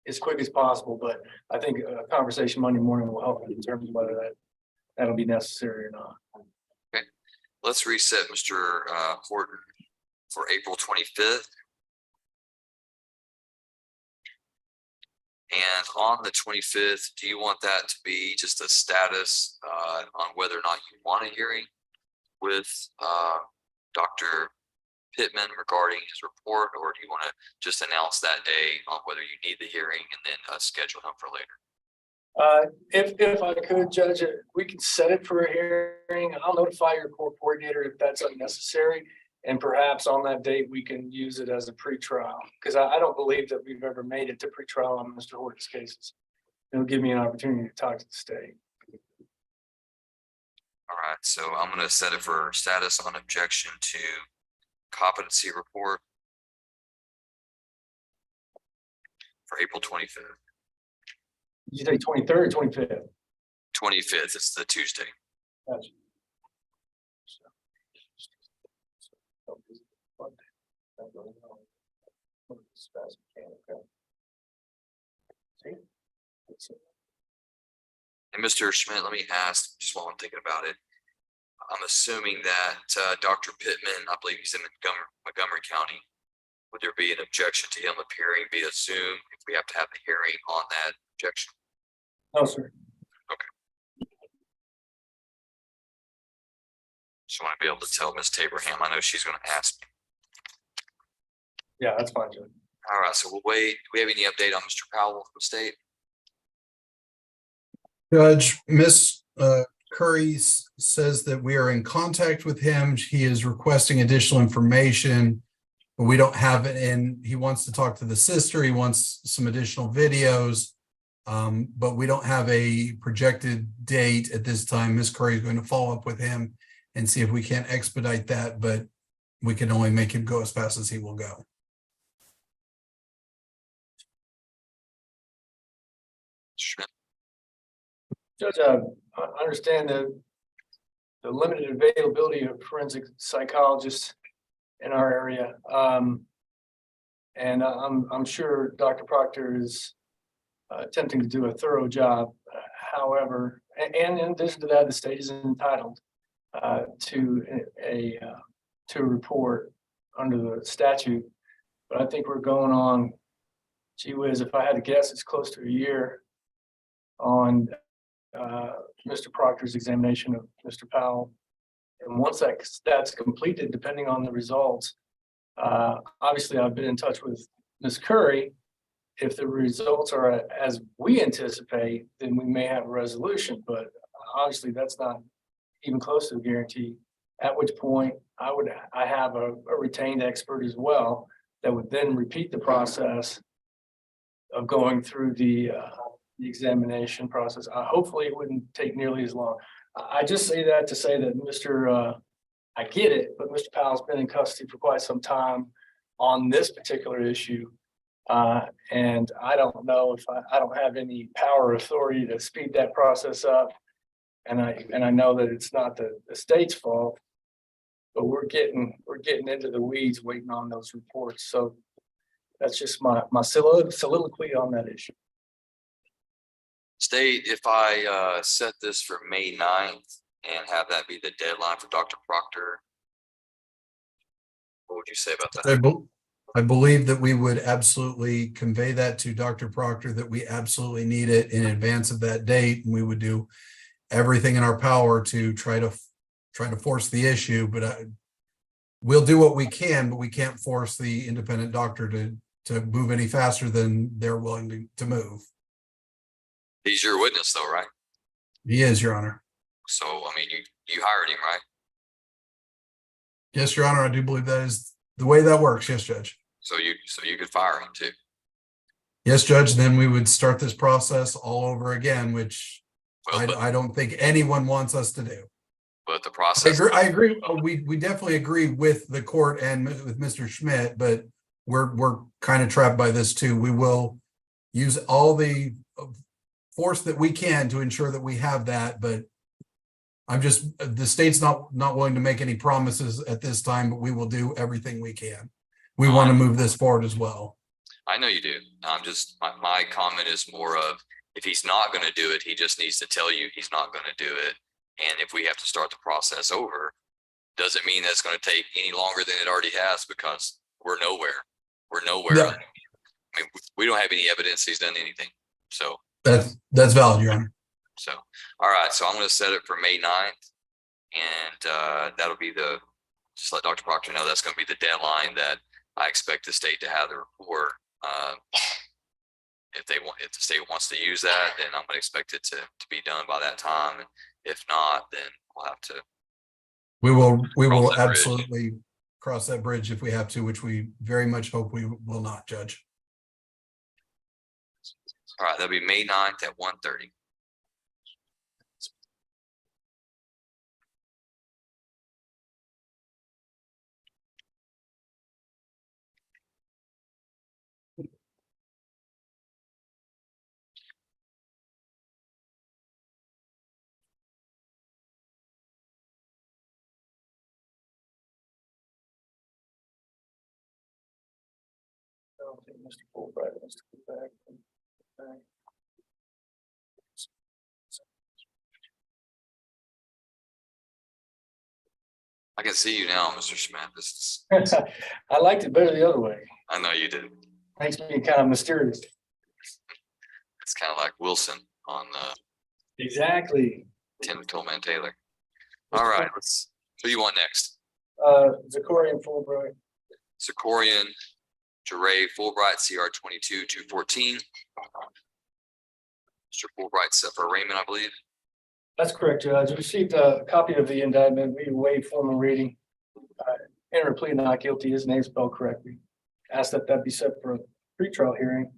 as quick as possible, but I think a conversation Monday morning will help in terms of whether that'll be necessary or not. Okay, let's reset Mr. Horton for April 25th. And on the 25th, do you want that to be just a status on whether or not you want a hearing with Dr. Pittman regarding his report, or do you want to just announce that day on whether you need the hearing and then schedule him for later? If I could, Judge, we can set it for a hearing. I'll notify your court coordinator if that's unnecessary. And perhaps on that date, we can use it as a pretrial, because I don't believe that we've ever made it to pretrial on Mr. Horton's cases. It'll give me an opportunity to talk to the state. All right, so I'm going to set it for status on objection to competency report for April 25th. Did you say 23rd or 25th? 25th, it's the Tuesday. Gotcha. And Mr. Schmidt, let me ask, just while I'm thinking about it, I'm assuming that Dr. Pittman, I believe he's in Montgomery County. Would there be an objection to him appearing via Zoom if we have to have the hearing on that objection? No, sir. Just want to be able to tell Ms. Tabraham, I know she's going to ask me. Yeah, that's fine, Judge. All right, so we'll wait. Do we have any update on Mr. Powell from the state? Judge, Miss Curry says that we are in contact with him. He is requesting additional information, but we don't have it in. He wants to talk to the sister. He wants some additional videos, but we don't have a projected date at this time. Miss Curry is going to follow up with him and see if we can expedite that, but we can only make him go as fast as he will go. Schmidt. Judge, I understand the limited availability of forensic psychologists in our area. And I'm sure Dr. Proctor is attempting to do a thorough job. However, and in addition to that, the state is entitled to a report under the statute. But I think we're going on, gee whiz, if I had to guess, it's close to a year on Mr. Proctor's examination of Mr. Powell. And once that's completed, depending on the results, obviously I've been in touch with Ms. Curry. If the results are as we anticipate, then we may have a resolution, but obviously that's not even close to a guarantee At which point I have a retained expert as well that would then repeat the process of going through the examination process. Hopefully it wouldn't take nearly as long. I just say that to say that I get it, but Mr. Powell's been in custody for quite some time on this particular issue. And I don't know if I don't have any power or authority to speed that process up. And I know that it's not the state's fault, but we're getting into the weeds waiting on those reports. So that's just my soliloquy on that issue. State, if I set this for May 9th and have that be the deadline for Dr. Proctor, what would you say about that? I believe that we would absolutely convey that to Dr. Proctor, that we absolutely need it in advance of that date. And we would do everything in our power to try to force the issue, but we'll do what we can, but we can't force the independent doctor to move any faster than they're willing to move. He's your witness though, right? He is, Your Honor. So, I mean, you hired him, right? Yes, Your Honor, I do believe that is the way that works. Yes, Judge. So you could fire him too. Yes, Judge, then we would start this process all over again, which I don't think anyone wants us to do. But the process. I agree. We definitely agree with the court and with Mr. Schmidt, but we're kind of trapped by this too. We will use all the force that we can to ensure that we have that, but the state's not willing to make any promises at this time, but we will do everything we can. We want to move this forward as well. I know you do. I'm just, my comment is more of, if he's not going to do it, he just needs to tell you he's not going to do it. And if we have to start the process over, doesn't mean that's going to take any longer than it already has, because we're nowhere. We're nowhere. No. I mean, we don't have any evidence he's done anything. So that's valid, Your Honor. So, all right. So I'm going to set it for May 9th, and that'll be just let Dr. Proctor know that's going to be the deadline that I expect the state to have the report. If the state wants to use that, then I'm going to expect it to be done by that time. And if not, then we'll have to. We will absolutely cross that bridge if we have to, which we very much hope we will not, Judge. All right, that'll be May 9th at 1:30. I don't think Mr. Fulbright wants to go back. I can see you now, Mr. Schmidt. I liked it better the other way. I know you did. Makes me kind of mysterious. It's kind of like Wilson on Exactly. Tim Tillman Taylor. All right, who do you want next? Zakorian Fulbright. Zakorian, Jeray, Fulbright, CR 22-214. Mr. Fulbright set for arraignment, I believe. That's correct, Judge. I received a copy of the indictment. We waived formal reading. Enter a plea not guilty. His name spelled correctly. Asked that be set for a pretrial hearing.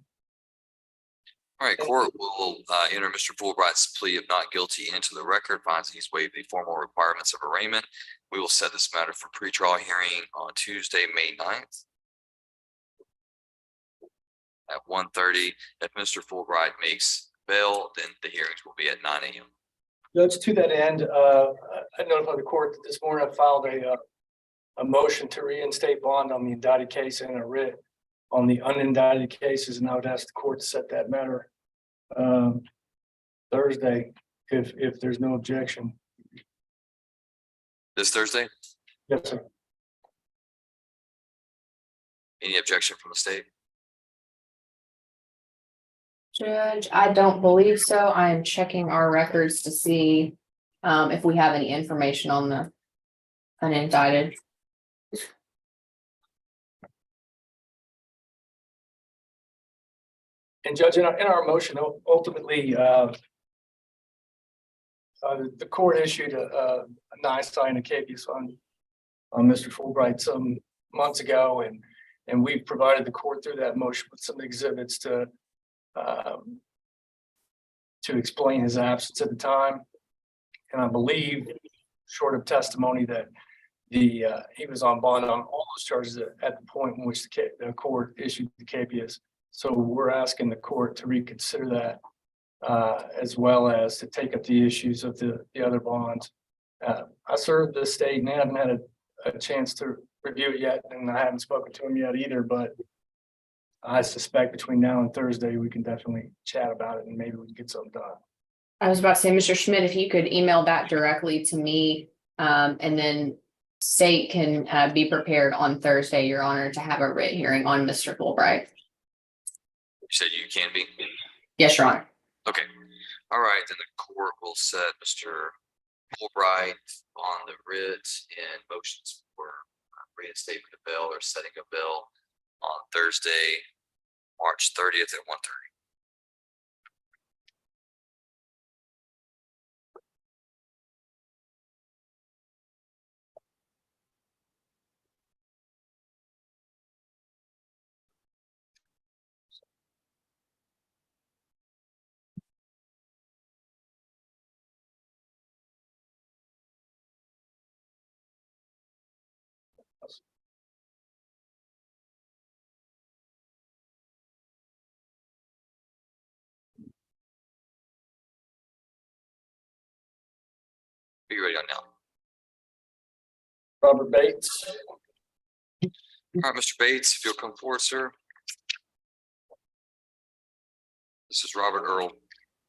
All right, court will enter Mr. Fulbright's plea of not guilty into the record, finds he's waived the formal requirements of arraignment. We will set this matter for pretrial hearing on Tuesday, May 9th at 1:30. If Mr. Fulbright makes bail, then the hearings will be at 9 a.m. Judge, to that end, I notified the court that this morning I filed a motion to reinstate bond on the indicted case and a writ on the unindicted cases, and I would ask the court to set that matter Thursday if there's no objection. This Thursday? Yes, sir. Any objection from the state? Judge, I don't believe so. I am checking our records to see if we have any information on the unindicted. And Judge, in our motion, ultimately, The court issued a nice sign of capias on Mr. Fulbright some months ago, and we provided the court through that motion with some exhibits to explain his absence at the time. And I believe, short of testimony, that he was on bond on all those charges at the point in which the court issued the capias. So we're asking the court to reconsider that, as well as to take up the issues of the other bonds. I served the state and I haven't had a chance to review it yet, and I haven't spoken to him yet either, but I suspect between now and Thursday, we can definitely chat about it and maybe we can get something done. I was about to say, Mr. Schmidt, if you could email that directly to me, and then state can be prepared on Thursday, Your Honor, to have a written hearing on Mr. Fulbright. You said you can be? Yes, Your Honor. Okay. All right, then the court will set Mr. Fulbright on the writ and motions for reinstatement of bail or setting of bail on Thursday, March 30th at 1:30. Are you ready on now? Robert Bates. All right, Mr. Bates, if you'll come forward, sir. This is Robert Earl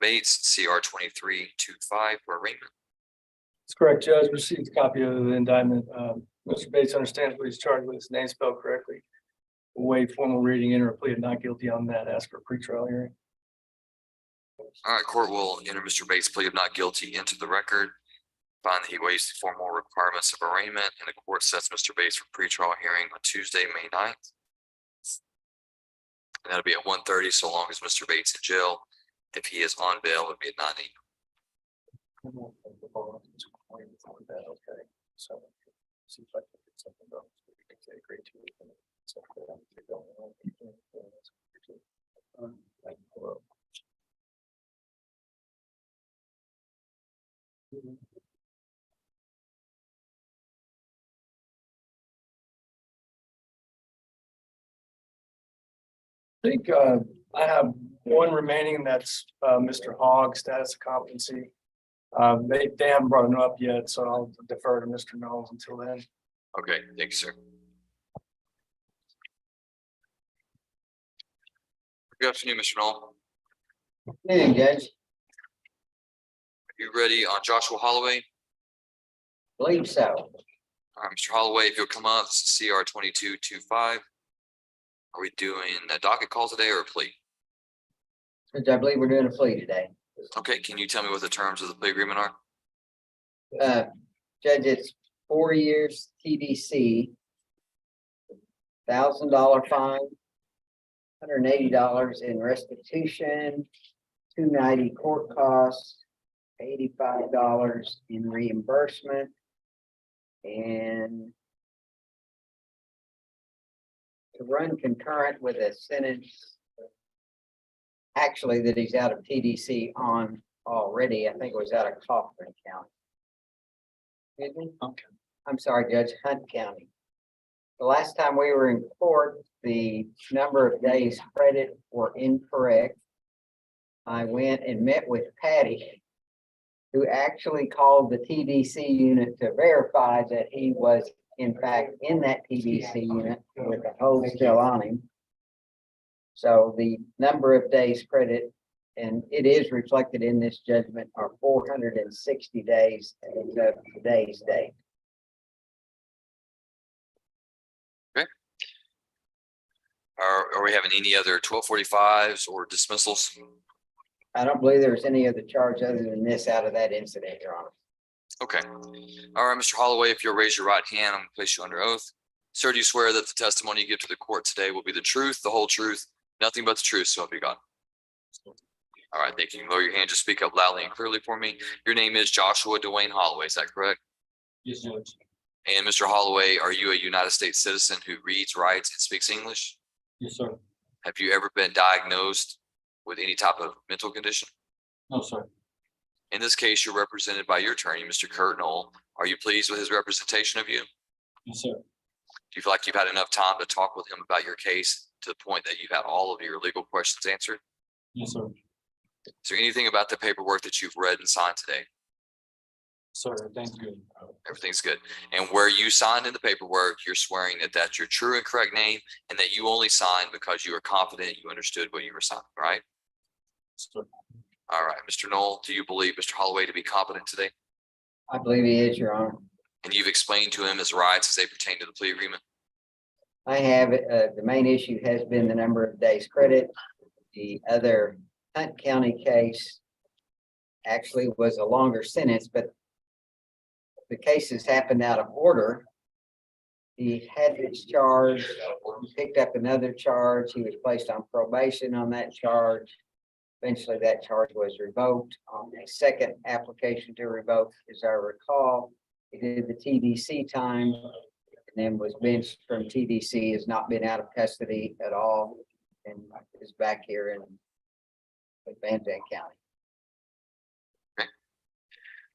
Bates, CR 2325 for arraignment. That's correct, Judge. Received a copy of the indictment. Mr. Bates understands what he's charged with, his name spelled correctly. Waive formal reading, enter a plea of not guilty on that, ask for a pretrial hearing. All right, court will enter Mr. Bates' plea of not guilty into the record. Find that he waives the formal requirements of arraignment, and the court sets Mr. Bates for pretrial hearing on Tuesday, May 9th. And that'll be at 1:30, so long as Mr. Bates in jail. If he is on bail, it'll be at 9 a.m. Okay, so see if I can get something done. Great to I think I have one remaining, and that's Mr. Hogg, status of competency. They haven't brought him up yet, so I'll defer to Mr. Knowles until then. Okay, thank you, sir. Good afternoon, Mr. Knoll. Evening, Judge. Are you ready on Joshua Holloway? Believe so. All right, Mr. Holloway, if you'll come up, this is CR 2225. Are we doing a docket call today or a plea? Judge, I believe we're doing a plea today. Okay, can you tell me what the terms of the plea agreement are? Judge, it's 4 years TDC, $1,000 fine, $180 in restitution, $290 court costs, $85 in reimbursement, and to run concurrent with a sentence actually that he's out of TDC on already. I think it was out of Kaufman County. Excuse me? Okay. I'm sorry, Judge, Hunt County. The last time we were in court, the number of days credit were incorrect. I went and met with Patty, who actually called the TDC unit to verify that he was in fact in that TDC unit with the hold still on him. So the number of days credit, and it is reflected in this judgment, are 460 days as of today's date. Are we having any other 1245s or dismissals? I don't believe there was any other charge other than this out of that incident, Your Honor. Okay. All right, Mr. Holloway, if you'll raise your right hand, I'm gonna place you under oath. Sir, do you swear that the testimony you give to the court today will be the truth, the whole truth, nothing but the truth, so help you God? All right, thank you. Lower your hand, just speak up loudly and clearly for me. Your name is Joshua Dwayne Holloway, is that correct? Yes, Judge. And Mr. Holloway, are you a United States citizen who reads, writes, and speaks English? Yes, sir. Have you ever been diagnosed with any type of mental condition? No, sir. In this case, you're represented by your attorney, Mr. Kurt Knoll. Are you pleased with his representation of you? Yes, sir. Do you feel like you've had enough time to talk with him about your case to the point that you've had all of your legal questions answered? Yes, sir. Is there anything about the paperwork that you've read and signed today? Sir, thank you. Everything's good. And where you signed in the paperwork, you're swearing that that's your true and correct name and that you only signed because you were confident you understood what you were signing, right? Sir. All right, Mr. Knoll, do you believe Mr. Holloway to be competent today? I believe he is, Your Honor. And you've explained to him his rights as they pertain to the plea agreement? I have, the main issue has been the number of days credit. The other Hunt County case actually was a longer sentence, but the cases happened out of order. He had this charge, he picked up another charge, he was placed on probation on that charge. Eventually, that charge was revoked on a second application to revoke, as I recall. He did the TDC time and then was benched from TDC, has not been out of custody at all, and is back here in Van Zandt County.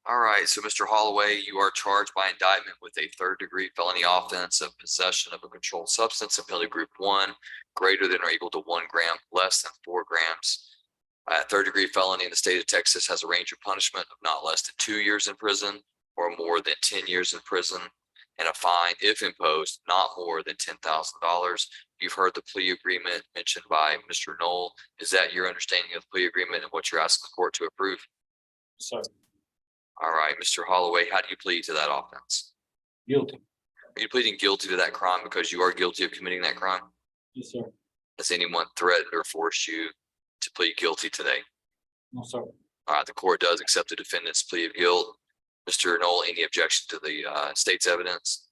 All right, so Mr. Holloway, you are charged by indictment with a third-degree felony offense of possession of a controlled substance in penalty group 1, greater than or equal to 1 gram, less than 4 grams. Third-degree felony in the state of Texas has a range of punishment of not less than 2 years in prison or more than 10 years in prison, and a fine, if imposed, not more than $10,000. You've heard the plea agreement mentioned by Mr. Knoll. Is that your understanding of the plea agreement and what you're asking the court to approve? Sir. All right, Mr. Holloway, how do you plead to that offense? Guilty. Are you pleading guilty to that crime because you are guilty of committing that crime? Yes, sir. Has anyone threatened or forced you to plead guilty today? No, sir. All right, the court does accept the defendant's plea of guilt. Mr. Knoll, any objection to the state's evidence?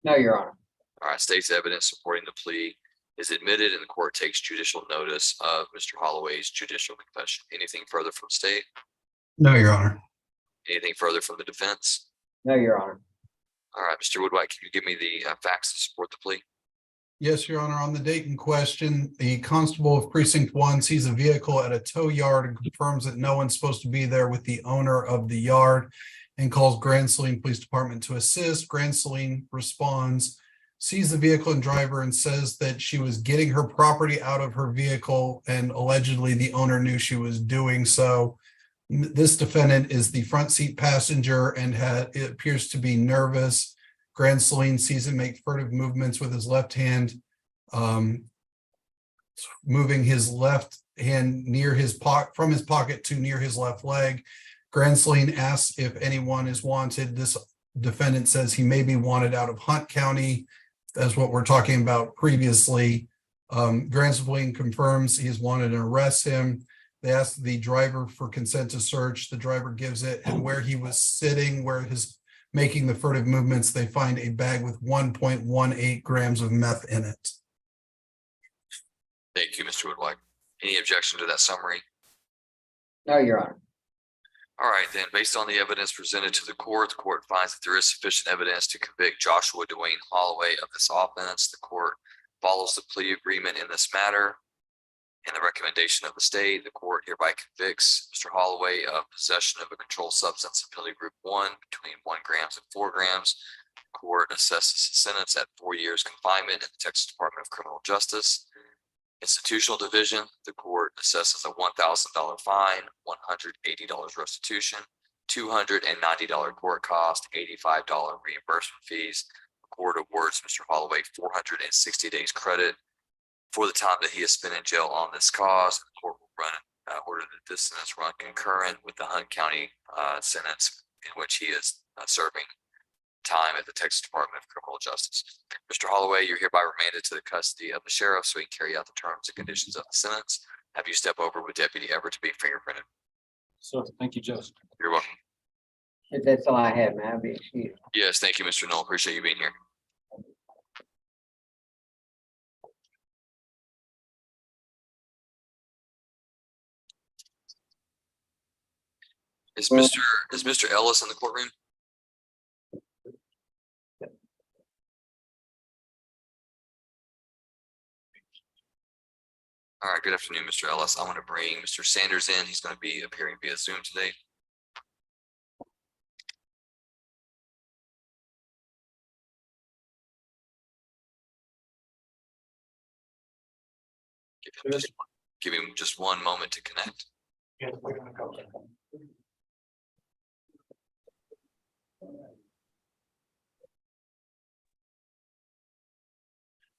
No, Your Honor. All right, state's evidence supporting the plea is admitted and the court takes judicial notice of Mr. Holloway's judicial confession. Anything further from state? No, Your Honor. Anything further from the defense? No, Your Honor. All right, Mr. Woodwhite, can you give me the facts to support the plea? Yes, Your Honor. On the date in question, the constable of precinct 1 sees a vehicle at a tow yard and confirms that no one's supposed to be there with the owner of the yard and calls Grand Saline Police Department to assist. Grand Saline responds, sees the vehicle and driver, and says that she was getting her property out of her vehicle and allegedly the owner knew she was doing so. This defendant is the front seat passenger and it appears to be nervous. Grand Saline sees him make furtive movements with his left hand, moving his left hand near his pocket, from his pocket to near his left leg. Grand Saline asks if anyone is wanted. This defendant says he may be wanted out of Hunt County. That's what we're talking about previously. Grand Saline confirms he is wanted and arrests him. They ask the driver for consent to search. The driver gives it, and where he was sitting, where his making the furtive movements, they find a bag with 1.18 grams of meth in it. Thank you, Mr. Woodwhite. Any objection to that summary? No, Your Honor. All right, then, based on the evidence presented to the court finds that there is sufficient evidence to convict Joshua Dwayne Holloway of this offense. The court follows the plea agreement in this matter. And the recommendation of the state, the court hereby convicts Mr. Holloway of possession of a controlled substance in penalty group 1 between 1 grams and 4 grams. The court assesses his sentence at 4 years confinement in the Texas Department of Criminal Justice. Institutional division, the court assesses a $1,000 fine, $180 restitution, $290 court cost, $85 reimbursement fees. The court awards Mr. Holloway 460 days credit for the time that he has spent in jail on this cause. The court will order that this sentence run concurrent with the Hunt County sentence in which he is serving time at the Texas Department of Criminal Justice. Mr. Holloway, you're hereby remanded to the custody of the sheriff so he can carry out the terms and conditions of the sentence. Have you step over with Deputy Everett to be fingerprinted? Sir, thank you, Judge. You're welcome. If that's all I have, man, I'll be excused. Yes, thank you, Mr. Knoll. Appreciate you being here. Is Mr. Ellis in the courtroom? All right, good afternoon, Mr. Ellis. I want to bring Mr. Sanders in. He's going to be appearing via Zoom today. Give him just one moment to connect.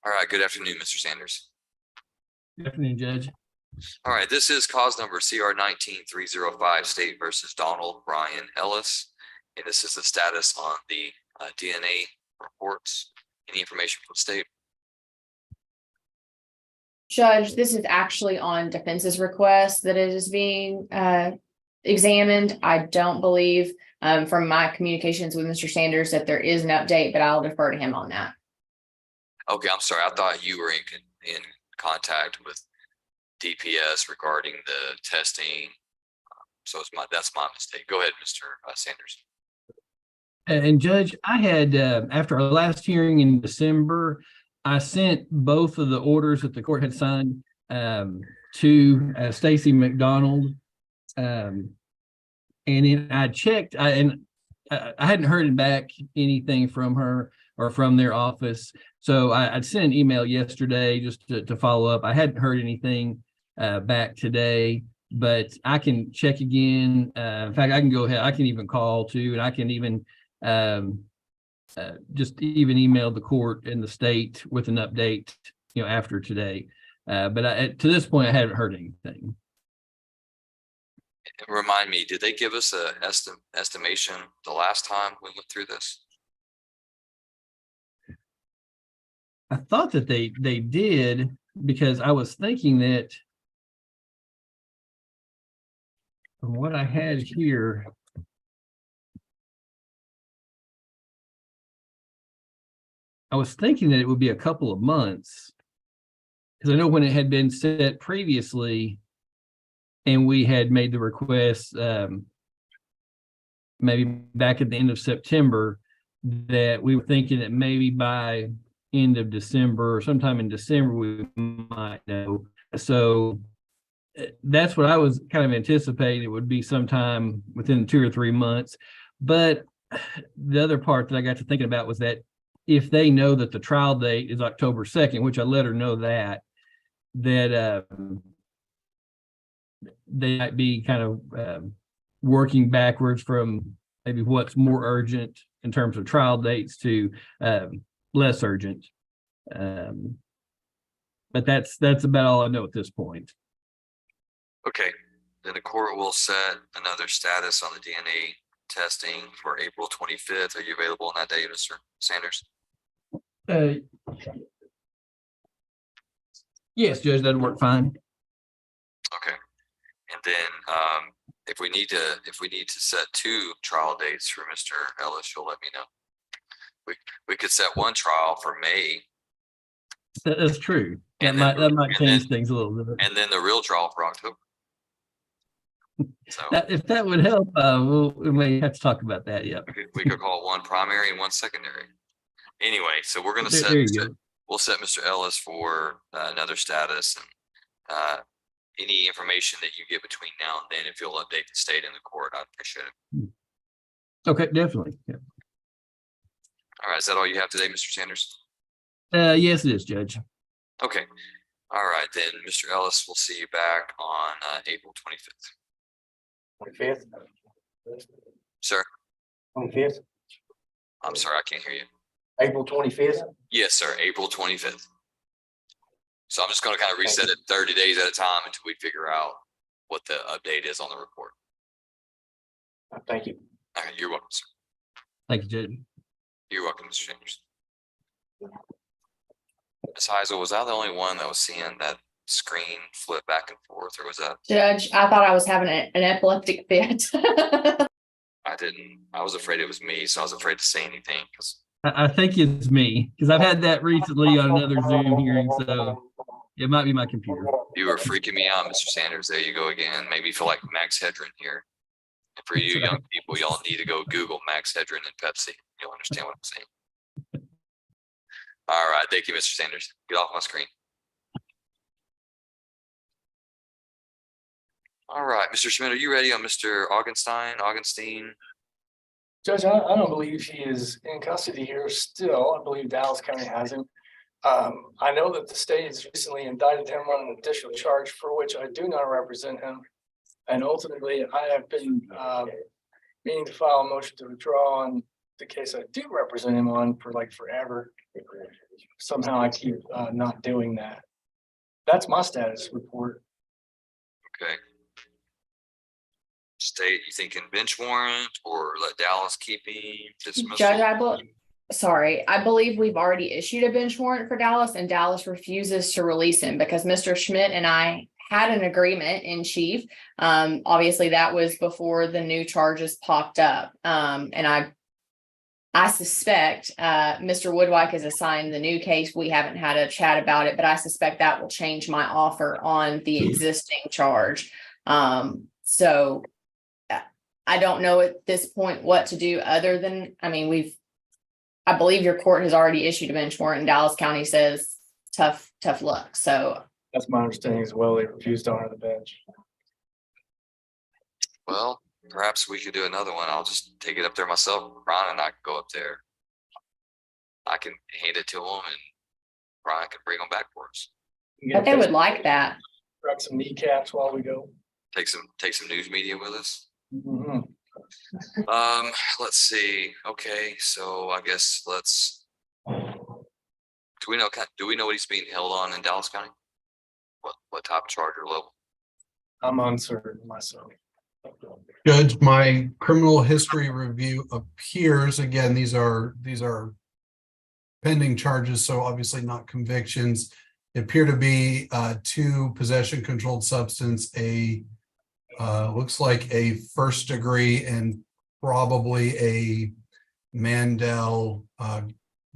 All right, good afternoon, Mr. Sanders. Good afternoon, Judge. All right, this is cause number CR 19305, State versus Donald Brian Ellis. And this is the status on the DNA reports. Any information from the state? Judge, this is actually on defense's request that it is being examined. I don't believe from my communications with Mr. Sanders that there is an update, but I'll defer to him on that. Okay, I'm sorry. I thought you were in contact with DPS regarding the testing. So that's my mistake. Go ahead, Mr. Sanders. And Judge, I had, after our last hearing in December, I sent both of the orders that the court had signed to Stacy McDonald. And then I checked, I hadn't heard back anything from her or from their office. So I'd sent an email yesterday just to follow up. I hadn't heard anything back today, but I can check again. In fact, I can go ahead. I can even call too, and I can even just even email the court and the state with an update, after today. But to this point, I haven't heard anything. Remind me, did they give us a estimation the last time we went through this? I thought that they did, because I was thinking that from what I had here, I was thinking that it would be a couple of months, because I know when it had been set previously and we had made the request maybe back at the end of September, that we were thinking that maybe by end of December or sometime in December we might know. So that's what I was kind of anticipating. It would be sometime within 2 or 3 months. But the other part that I got to thinking about was that if they know that the trial date is October 2nd, which I let her know that they might be kind of working backwards from maybe what's more urgent in terms of trial dates to less urgent. But that's about all I know at this point. Okay, then the court will set another status on the DNA testing for April 25th. Are you available on that day, Mr. Sanders? Yes, Judge, that'd work fine. Okay, and then if we need to set 2 trial dates for Mr. Ellis, you'll let me know. We could set one trial for May. That's true. That might change things a little bit. And then the real trial for October. So If that would help, we may have to talk about that. Yeah. we could call one primary and one secondary. Anyway, so we're going to we'll set Mr. Ellis for another status, and any information that you get between now and then, if you'll update the state and the court, I'd appreciate it. Okay, definitely. Yeah. All right, is that all you have today, Mr. Sanders? Yes, it is, Judge. Okay. All right, then, Mr. Ellis, we'll see you back on April 25th. 25th. Sir, 25th, I'm sorry, I can't hear you. April 25th. Yes, sir, April 25th. So I'm just going to kind of reset it 30 days at a time until we figure out what the update is on the report. Thank you. All right, you're welcome, sir. Thank you, Judge. You're welcome, Mr. Sanders. Ms. Heisel, was I the only one that was seeing that screen flip back and forth, or was that? Judge, I thought I was having an epileptic fit. I didn't. I was afraid it was me, so I was afraid to say anything because I think it's me, because I've had that recently on another Zoom hearing, so it might be my computer. you were freaking me out, Mr. Sanders. There you go again. Made me feel like Max Hedren here. And for you young people, y'all need to go Google Max Hedron and Pepsi. You'll understand what I'm saying. All right, thank you, Mr. Sanders. Get off my screen. All right, Mr. Schmidt, are you ready on Mr. Augenstein? Judge, I don't believe he is in custody here still. I believe Dallas County has him. I know that the state has recently indicted him on an additional charge for which I do not represent him. And ultimately, I have been meaning to file a motion to withdraw on the case I do represent him on for like forever. Somehow I keep not doing that. That's my status report. Okay. State, you thinking bench warrant or let Dallas keep him? Dismissal? Judge, I believe we've already issued a bench warrant for Dallas, and Dallas refuses to release him because Mr. Schmidt and I had an agreement in chief. Obviously that was before the new charges popped up. And I suspect Mr. Woodwike is assigned the new case. We haven't had a chat about it, but I suspect that will change my offer on the existing charge. So I don't know at this point what to do other than, I mean, I believe your court has already issued a bench warrant and Dallas County says tough luck. So That's my understanding as well. They refused to honor the bench. Well, perhaps we could do another one. I'll just take it up there myself. Brian and I can go up there. I can hand it to him and Brian can bring them back for us. but they would like that. Crack some kneecaps while we go. Take some news media with us. Mhm. Let's see. Okay, so I guess do we know what he's being held on in Dallas County? What type of charge or level? I'm uncertain myself. Judge, my criminal history review appears, again, these are pending charges, so obviously not convictions. They appear to be 2 possession controlled substance, looks like a first degree and probably a Mandel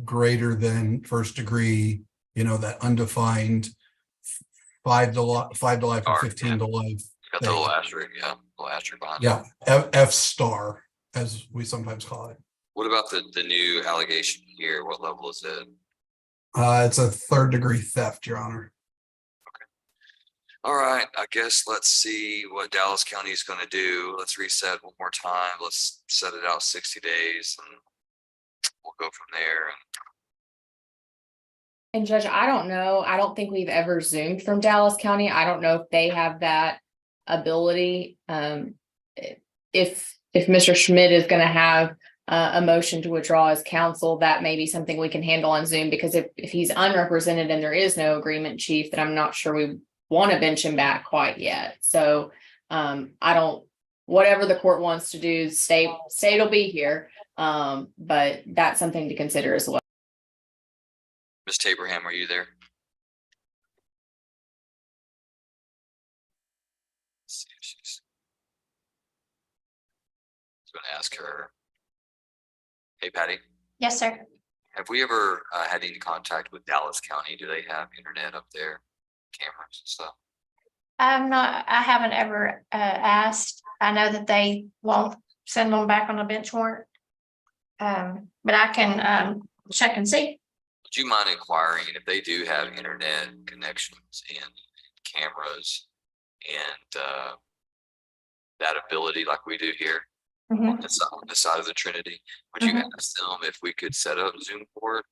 greater than first degree, that undefined 5 to life or 15 to life. Got the little asterisk, little asterisk behind it. Yeah, F star, as we sometimes call it. What about the new allegation here? What level is it? It's a 3rd degree theft, Your Honor. All right, I guess let's see what Dallas County is going to do. Let's reset one more time. Let's set it out 60 days and we'll go from there. And Judge, I don't know. I don't think we've ever Zoomed from Dallas County. I don't know if they have that ability. If Mr. Schmidt is going to have a motion to withdraw as counsel, that may be something we can handle on Zoom, because if he's unrepresented and there is no agreement, Chief, then I'm not sure we want to bench him back quite yet. So whatever the court wants to do, state will be here. But that's something to consider as well. Ms. Taberham, are you there? Let's see if she's going to ask her. Hey, Patty, Yes, sir. have we ever had any contact with Dallas County? Do they have internet up there, cameras and stuff? I haven't ever asked. I know that they won't send them back on a bench warrant. But I can check and see. Would you mind inquiring if they do have internet connections and cameras and that ability like we do here on the side of the Trinity? Would you ask them if we could set up Zoom for it?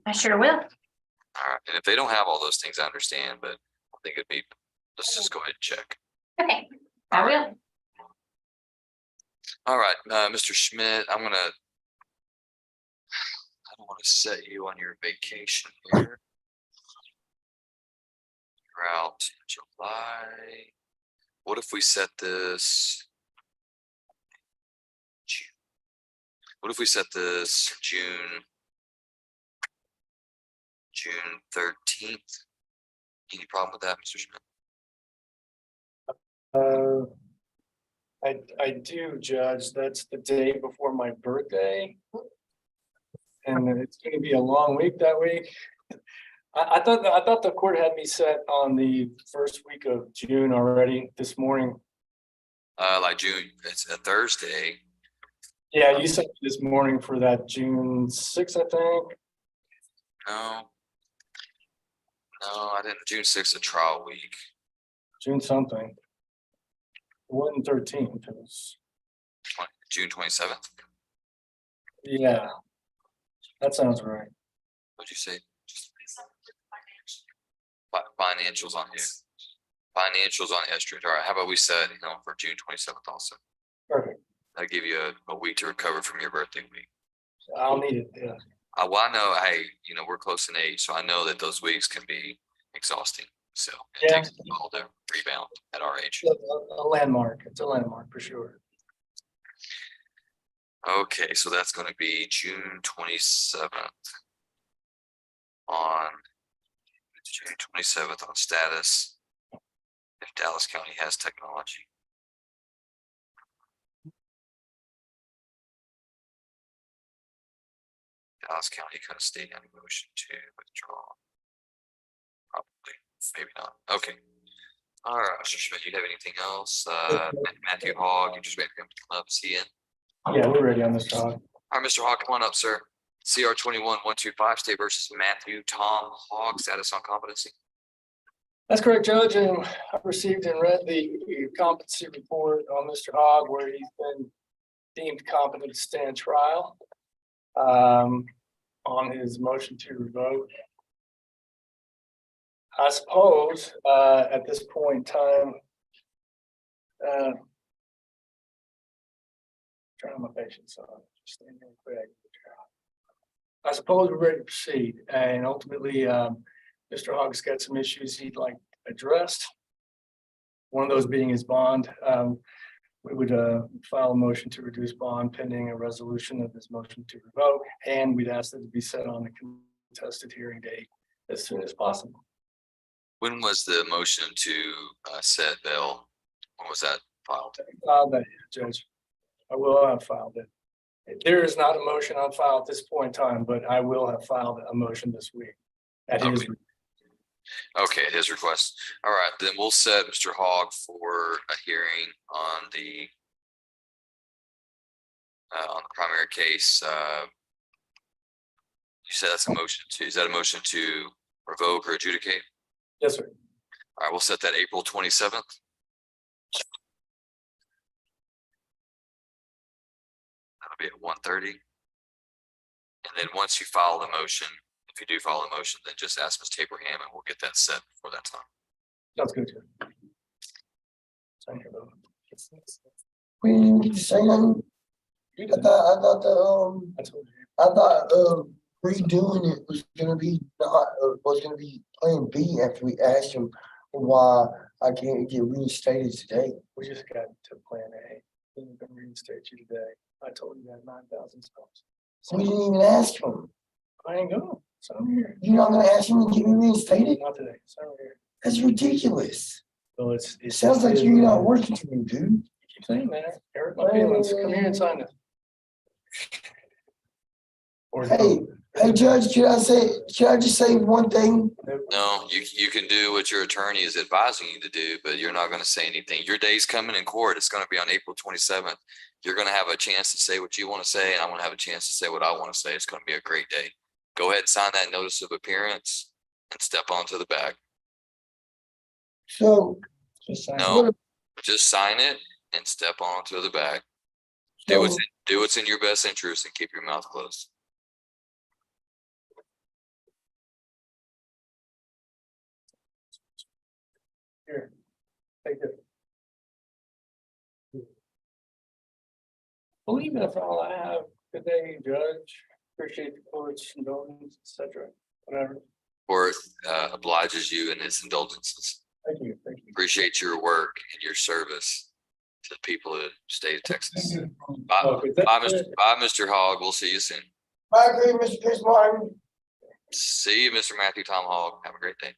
I sure will. All right, and if they don't have all those things, I understand, but I think it'd be, let's just go ahead and check. Okay, I will. All right, Mr. Schmidt, I don't want to set you on your vacation here. You're out in July. What if we set this? What if we set this June 13th? Any problem with that, Mr. Schmidt? I do, Judge. That's the day before my birthday. And it's going to be a long week that week. I thought the court had me set on the first week of June already this morning. Like June, it's a Thursday. Yeah, you sent me this morning for that June 6th, I think. No. No, I didn't. June 6th, a trial week. June something. It wasn't 13th, it was, June 27th. yeah. That sounds right. What'd you say? Financials on here. Financials on Estrich. All right, how about we set, for June 27th also? Perfect. I'll give you a week to recover from your birthday week. I'll need it, yeah. Well, I know, we're close in age, so I know that those weeks can be exhausting. So it Yeah. takes a while to rebound at our age. A landmark, it's a landmark for sure. Okay, so that's gonna be June 27th. On June 27th on status. If Dallas County has technology. Dallas County kind of state any motion to withdraw. Probably, maybe not. Okay. All right, Mr. Schmidt, do you have anything else? Matthew Hogg, you just wait for him to come up, see in. Yeah, we're ready on this, Todd. All right, Mr. Hogg, come on up, sir. CR 21-125, state versus Matthew Tom Hogg, status on competency. That's correct, Judge, and I received and read the competency report on Mr. Hogg where he's been deemed competent to stand trial on his motion to revoke. I suppose at this point in time, trying my patience on just stand here quick. I suppose we're ready to proceed, and ultimately, Mr. Hogg's got some issues he'd like addressed. One of those being his bond. We would file a motion to reduce bond pending a resolution of his motion to revoke, and we'd ask that it be set on a contested hearing date as soon as possible. When was the motion to set bail? When was that filed? Filed that, Judge. I will have filed it. There is not a motion on file at this point in time, but I will have filed a motion this week. At his Okay, at his request. All right, then we'll set Mr. Hogg for a hearing on the primary case. You said that's a motion to, is that a motion to revoke or adjudicate? Yes, sir. All right, we'll set that April 27th. That'll be at 1:30. And then once you file the motion, if you do file the motion, then just ask Ms. Taberham and we'll get that set before that time. Sounds good, sir. Sign here, though. We didn't even get to say nothing. I thought redoing it was gonna be plan B after we asked him why I can't get reinstated today. We just got to plan A. We're gonna reinstate you today. I told you that 9,000 spots. So we didn't even ask him. I ain't going, so I'm here. You're not gonna ask him to get me reinstated? Not today, so I'm here. That's ridiculous. So It sounds like you're not working for me, dude. Keep saying that. Hurt my feelings. Come here and sign it. Or Hey, Judge, should I just say one thing? No, you can do what your attorney is advising you to do, but you're not going to say anything. Your day's coming in court. It's going to be on April 27th. You're going to have a chance to say what you want to say, and I'm going to have a chance to say what I want to say. It's going to be a great day. Go ahead and sign that notice of appearance and step onto the bag. So. No, just sign it and step onto the bag. Do what's in your best interest and keep your mouth closed. Here, take it. Believe that's all I have today, Judge. Appreciate the court's indulgence, etc. Whatever. Court obliges you in its indulgences. Thank you. Thank you. Appreciate your work and your service to the people of the state of Texas. Okay, Bye, Mr. Hogg. We'll see you soon. I agree, Mr. Chris Martin. See you, Mr. Matthew Tom Hogg. Have a great day.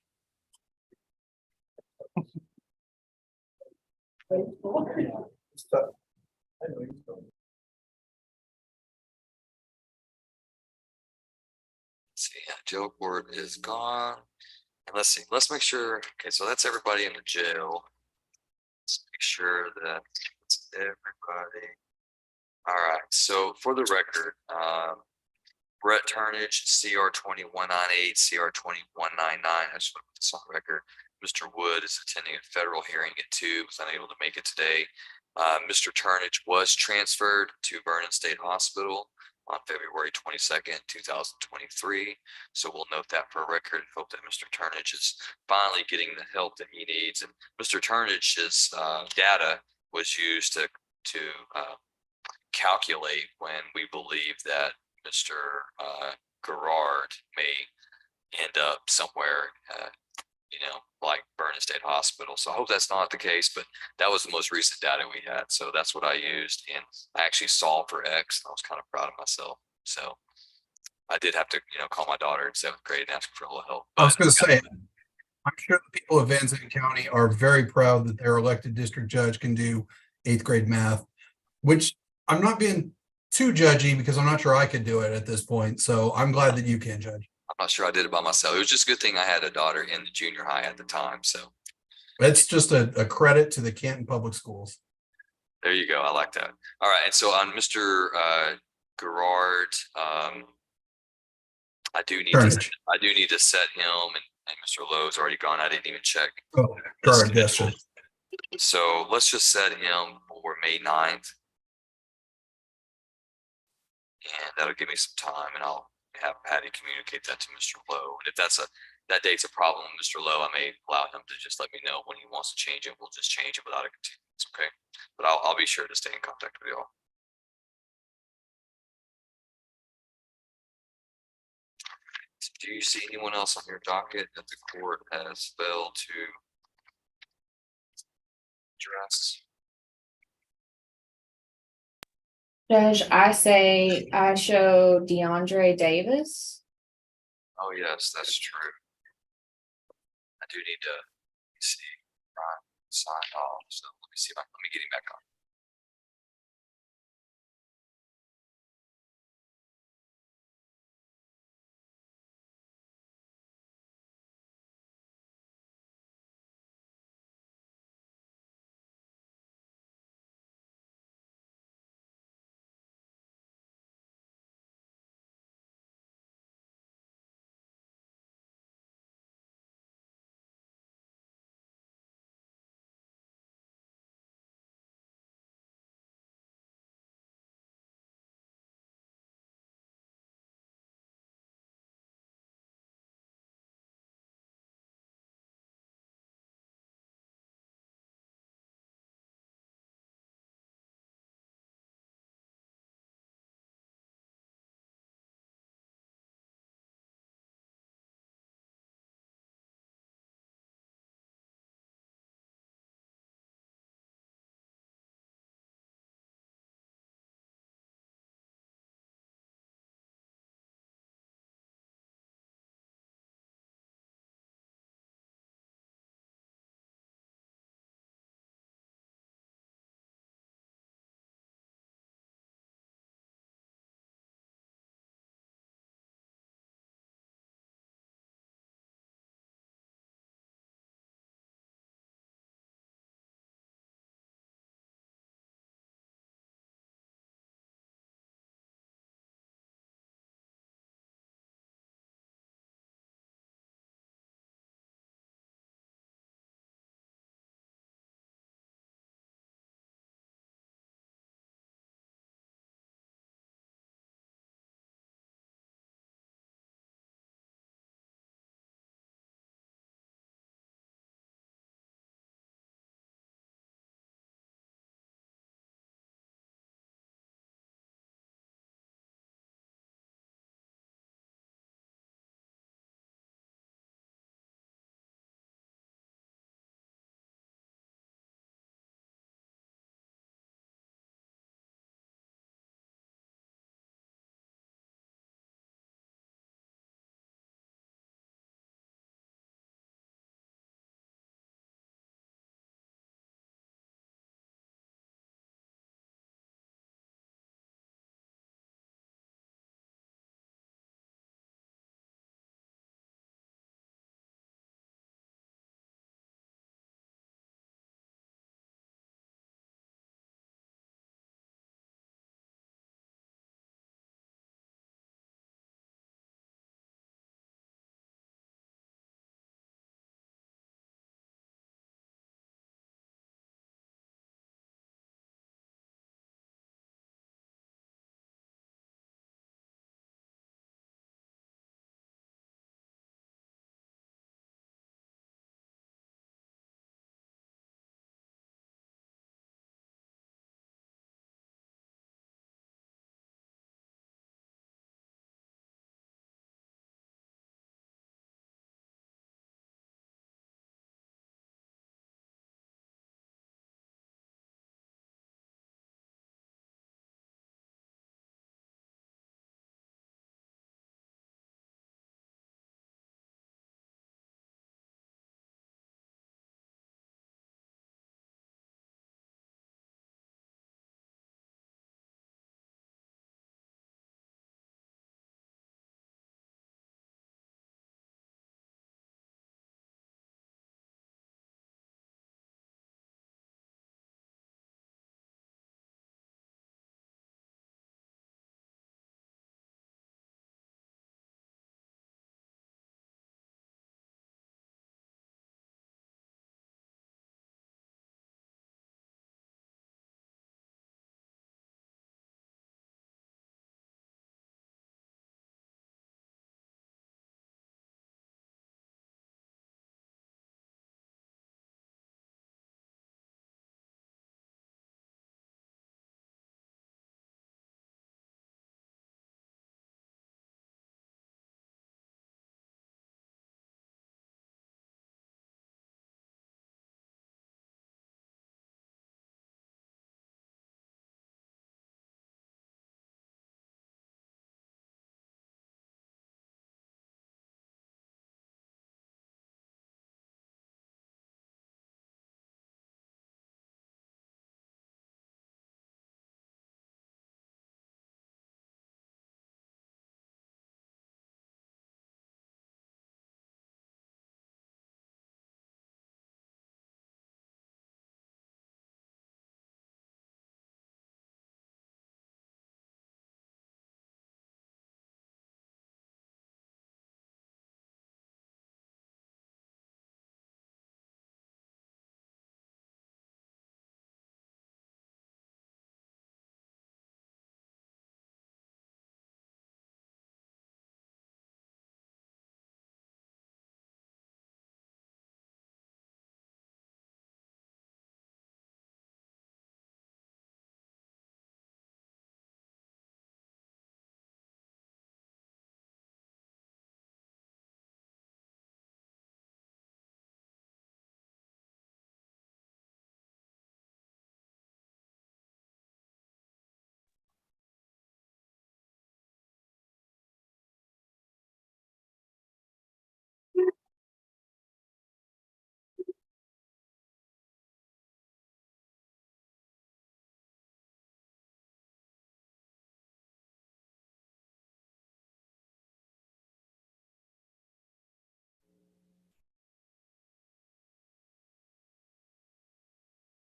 See, yeah, jail court is gone. And let's see, let's make sure. Okay, so that's everybody in the jail. Let's make sure that it's everybody. All right, so for the record, Brett Turnage, CR 2198, CR 2199. I just want to put this on record. Mr. Wood is attending a federal hearing at 2, was unable to make it today. Mr. Turnage was transferred to Vernon State Hospital on February 22nd, 2023. So we'll note that for a record and hope that Mr. Turnage is finally getting the help that he needs. And Mr. Turnage's data was used to calculate when we believe that Mr. Garrard may end up somewhere, like Vernon State Hospital. So I hope that's not the case, but that was the most recent data we had. So that's what I used, and I actually solved for X. I was kind of proud of myself. So I did have to, call my daughter in 7th grade and ask her for a little help. I was going to say, I'm sure the people of Van Zandt County are very proud that their elected district judge can do 8th grade math, which I'm not being too judgy because I'm not sure I could do it at this point. So I'm glad that you can, Judge. I'm not sure I did it by myself. It was just a good thing I had a daughter in the junior high at the time. So It's just a credit to the Canton Public Schools. there you go. I like that. All right. And so on Mr. Garrard, I do need to set him, and Mr. Lowe's already gone. I didn't even check. Oh, the Garrard, yes, schedule. Judge. So let's just set him for May 9th. And that'll give me some time, and I'll have Patty communicate that to Mr. Lowe. And if that date's a problem, Mr. Lowe, I may allow him to just let me know when he wants to change it. We'll just change it without a continuance, okay? But I'll be sure to stay in contact with y'all. Do you see anyone else on your docket that the court has failed to address? Judge, I say I show DeAndre Davis. Oh, yes, that's true. I do need to see Ron sign off. So let me get him back on.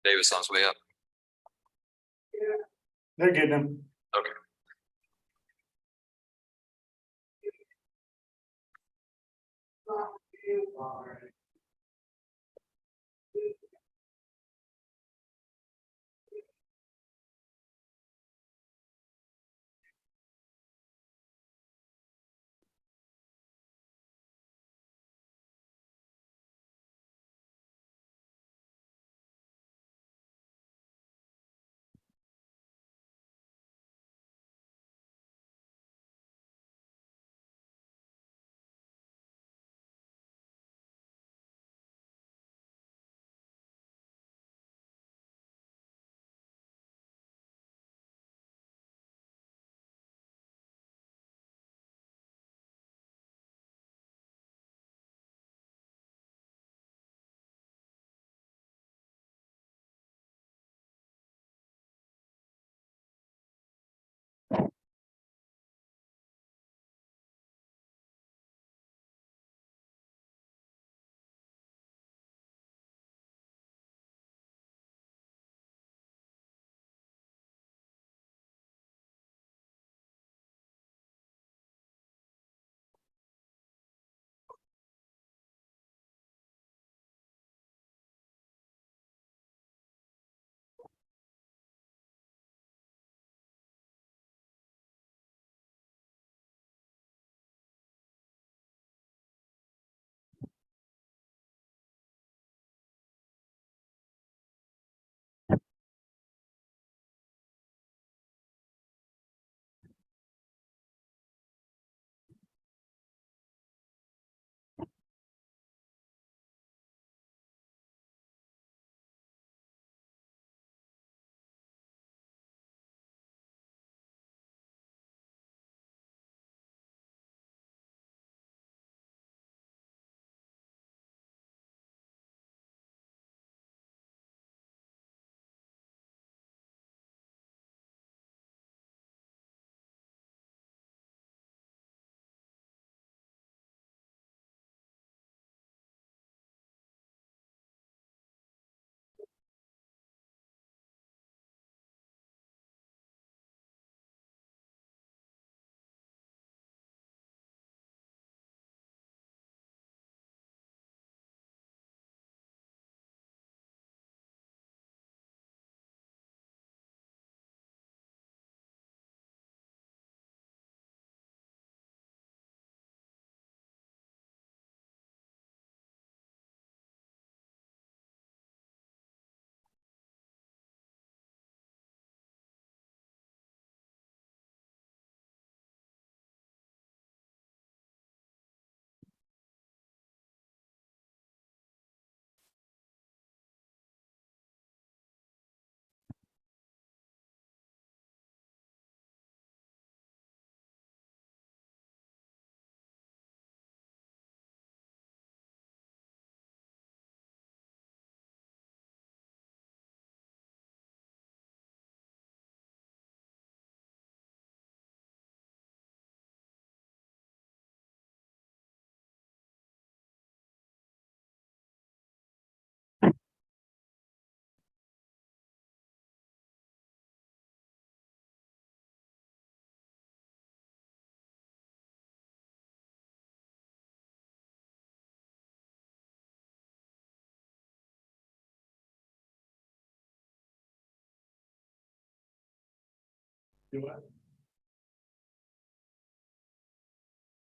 Davis on his way up. They're getting them. Okay.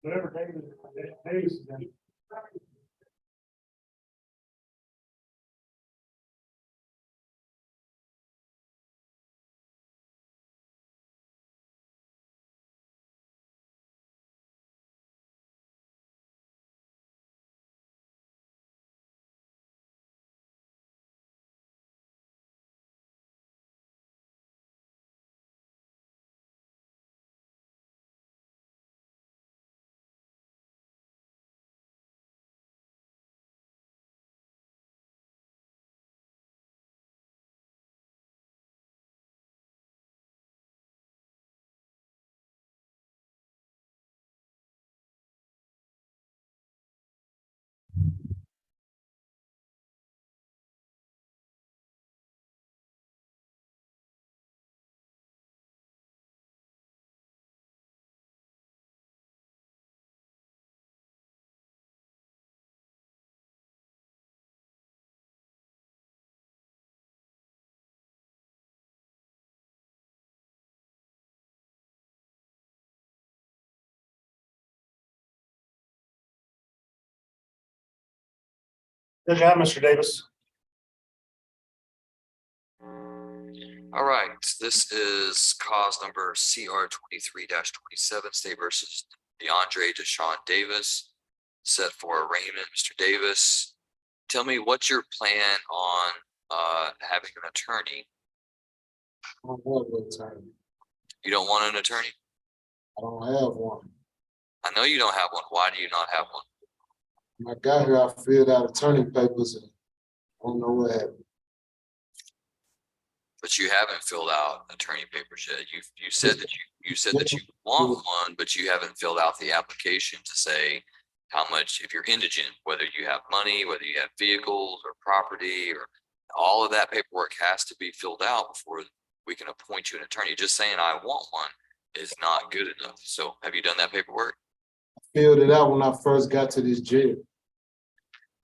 Whatever Davis is in. Good job, Mr. Davis. All right, this is cause number CR 23-27, State versus DeAndre Deshaun Davis, set for arraignment. Mr. Davis, tell me what's your plan on having an attorney? I don't have an attorney. You don't want an attorney? I don't have one. I know you don't have one. Why do you not have one? When I got here, I filled out attorney papers and I don't know what happened. But you haven't filled out attorney papers yet. You said that you said that you want one, but you haven't filled out the application to say how much, if you're indigent, whether you have money, whether you have vehicles or property, or all of that paperwork has to be filled out before we can appoint you an attorney. Just saying I want one is not good enough. So have you done that paperwork? I filled it out when I first got to this jail.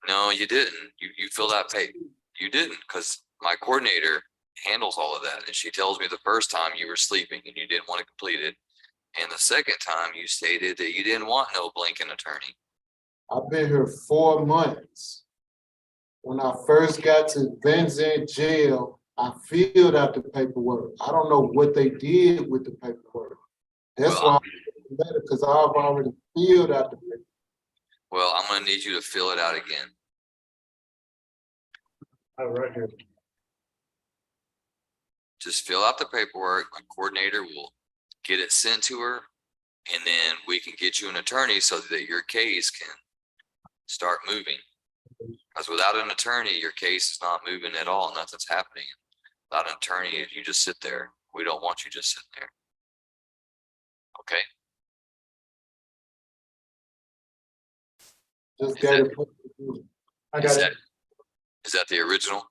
No, you didn't. You filled out you didn't, because my coordinator handles all of that, and she tells me the first time you were sleeping and you didn't want to complete it, and the second time you stated that you didn't want no blinking attorney. I've been here 4 months. When I first got to Van Zandt jail, I filled out the paperwork. I don't know what they did with the paperwork. That's why I'm better, because I've already filled out the paperwork. Well, I'm gonna need you to fill it out again. Right here. Just fill out the paperwork. My coordinator will get it sent to her, and then we can get you an attorney so that your case can start moving. Because without an attorney, your case is not moving at all. Nothing's happening. Without an attorney, you just sit there. We don't want you just sitting there. Okay? Just got it. I got it. Is that the original?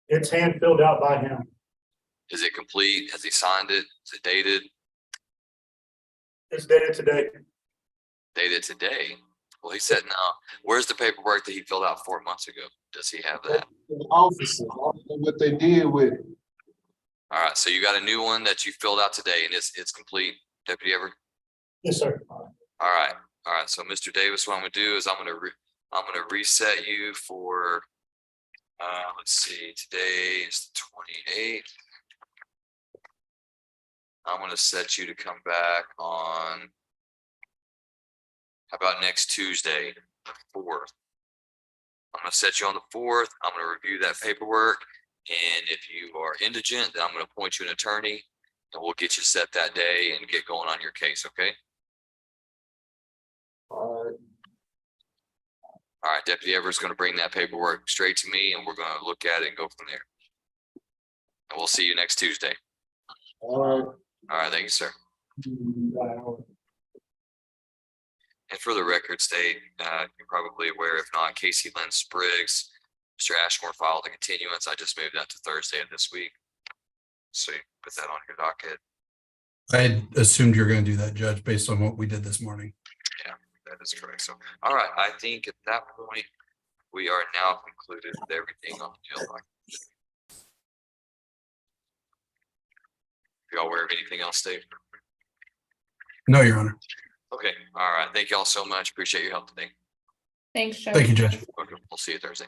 It's hand filled out by him. Is it complete? Has he signed it? Is it dated? It's dated today. Dated today? Well, he said no. Where's the paperwork that he filled out 4 months ago? Does he have that? The officers, I don't know what they did with it. All right, so you got a new one that you filled out today, and it's complete, Deputy Everett? Yes, sir. All right. So Mr. Davis, what I'm gonna do is I'm gonna reset you for, let's see, today is the 28th. I'm gonna set you to come back on, how about next Tuesday, the 4th? I'm gonna set you on the 4th. I'm gonna review that paperwork. And if you are indigent, then I'm gonna appoint you an attorney, and we'll get you set that day and get going on your case, okay? All All right, Deputy Everett's gonna bring that paperwork straight to me, and we're gonna look at it and go from there. And we'll see you next Tuesday. right. All right, thank you, sir. And for the record, State, you're probably aware, if not, Casey Lynn Spriggs, Mr. Ashmore filed a continuance. I just moved that to Thursday of this week. So you put that on your docket. I assumed you were going to do that, Judge, based on what we did this morning. Yeah, that is correct. So, all right, I think at that point, we are now concluded with everything on the jail docket. Y'all aware of anything else, Dave? No, Your Honor. Okay, all right. Thank y'all so much. Appreciate your help today. Thanks, Judge. Thank you, Judge. Okay, we'll see you Thursday.